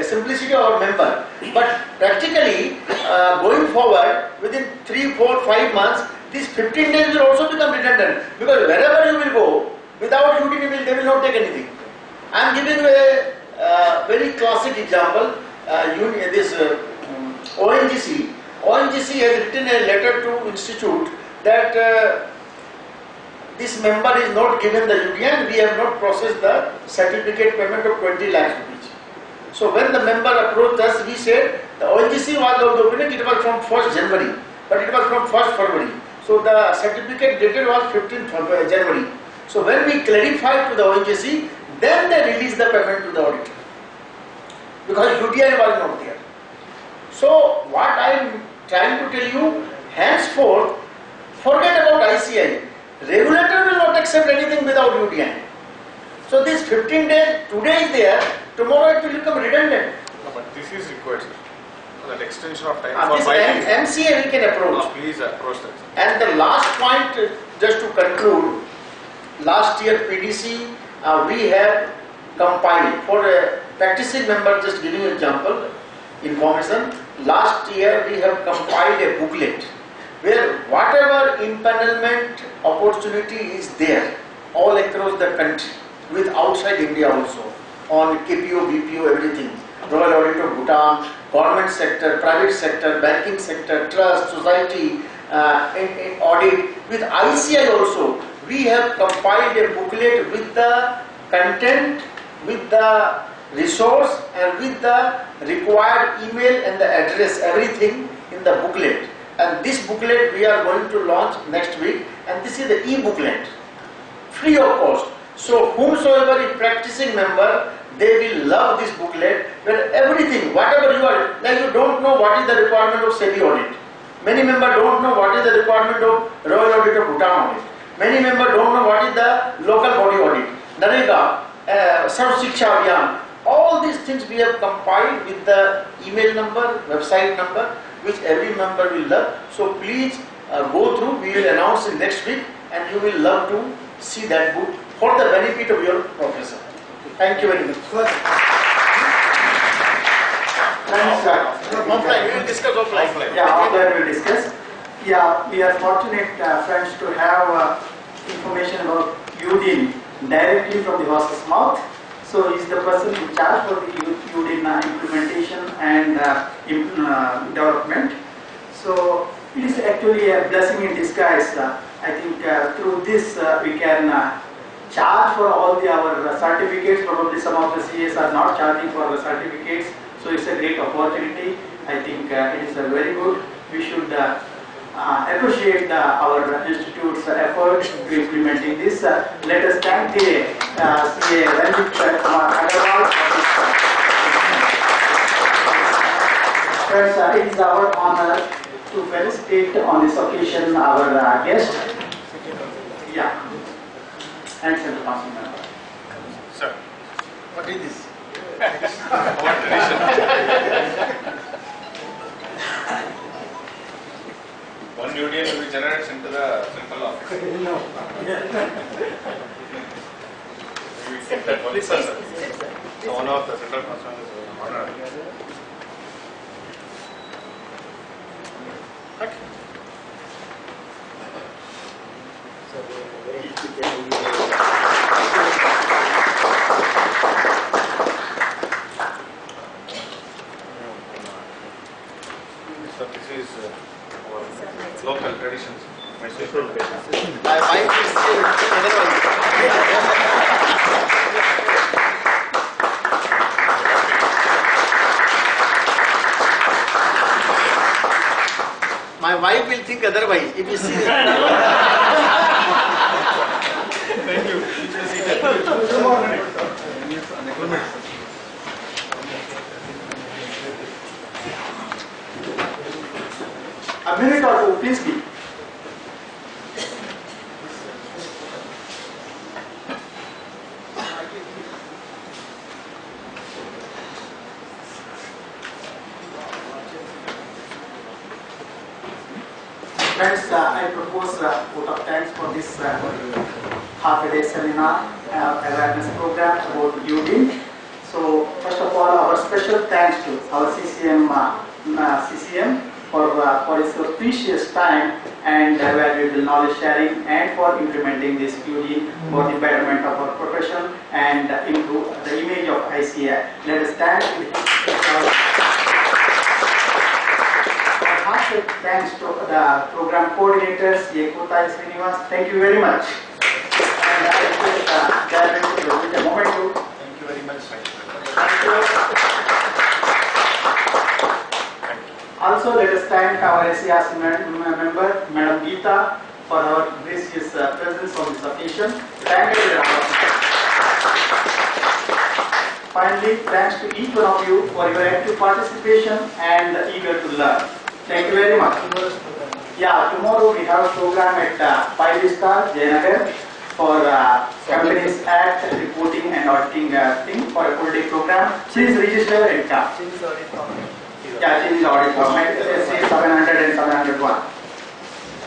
simplicity of our member. But practically, going forward, within 3, 4, 5 months, these 15 days will also become redundant, because wherever you will go, without UDIN they will not take anything. I am giving a very classic example. ONGC has written a letter to institute that this member is not given the UDIN, we have not processed the certificate payment of 20 lakhs rupees. So when the member approached us, we said the ONGC was of the opinion it was from 1st January, but it was from 1st February. So the certificate dated was 15th January. So when we clarified to the ONGC, then they released the payment to the auditor, because UDI was not there. So what I am trying to tell you, henceforth, forget about ICI. Regulator will not accept anything without UDI. So this 15 days, today is there, tomorrow it will become redundant. No, but this is required, sir. That extension of time This for filing. MCA we can approach. Please approach that. And the last point, just to conclude, last year PDC we have compiled for a practicing member, just giving an example, information. Last year we have compiled a booklet where whatever empanelment opportunity is there all across the country, with outside India also, on KPO, BPO, everything, Royal Audit of Bhutan, government sector, private sector, banking sector, trust, society, in audit, with ICI also, we have compiled a booklet with the content, with the resource and with the required email and the address, everything in the booklet. And this booklet we are going to launch next week, and this is the e-booklet, free of cost. So whomsoever is practicing member, they will love this booklet, where everything, whatever you are, like you don't know what is the requirement of SEBI audit. Many members don't know what is the requirement of Royal Audit of Bhutan audit. Many members don't know what is the local body audit, Narega, Sarv Shiksha Abhiyan. All these things we have compiled with the email number, website number, which every member will love. So please go through, we will announce it next week, and you will love to see that book for the benefit of your professor. Thank you very much. Offline, we will discuss offline. Yeah, offline we will discuss. Yeah, we are fortunate, friends, to have information about UDIN directly from the horse's mouth. So he is the person in charge for the UDIN implementation and development. So it is actually a blessing in disguise. I think through this we can charge for all our certificates. Probably some of the CAs are not charging for the certificates. So it's a great opportunity. I think it is very good. We should appreciate our institute's effort to implementing this. Let us thank the CA Ranjeet Kumar Agarwal for this. Friends, it is our honor to felicitate on this occasion our guest. Yeah. And Central Council member. Sir, What is this? our tradition. One UDN will be generated into the central office. No. We will get that one, sir. So one of the central council is honor. So this is our local traditions. My sister traditions. My wife is My wife will think otherwise if you see Thank you. A minute or two, please be. Friends, I propose a vote of thanks for this half-a-day seminar awareness program about UDIN. So, first of all, our special thanks to our CCM for his precious time and valuable knowledge sharing, and for implementing this UDIN for the betterment of our profession and improve the image of ICI. Let us stand with heartfelt thanks to the program coordinators, Yekota Srinivas. Thank you very much. And I request Chairman to present a moment to. Thank you very much. Thank you. Also, let us thank our SERC member, Madam Geeta, for her gracious presence on this occasion. Thank you. Finally, thanks to each one of you for your active participation and eager to learn. Thank you very much. Yeah, tomorrow we have a program at 5 Star, Jayanagar, for Companies Act reporting and auditing thing for a full day program. Please register and come. Yeah, change the audit format. Say 700 and 701.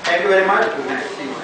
Thank you very much. Good night. See you.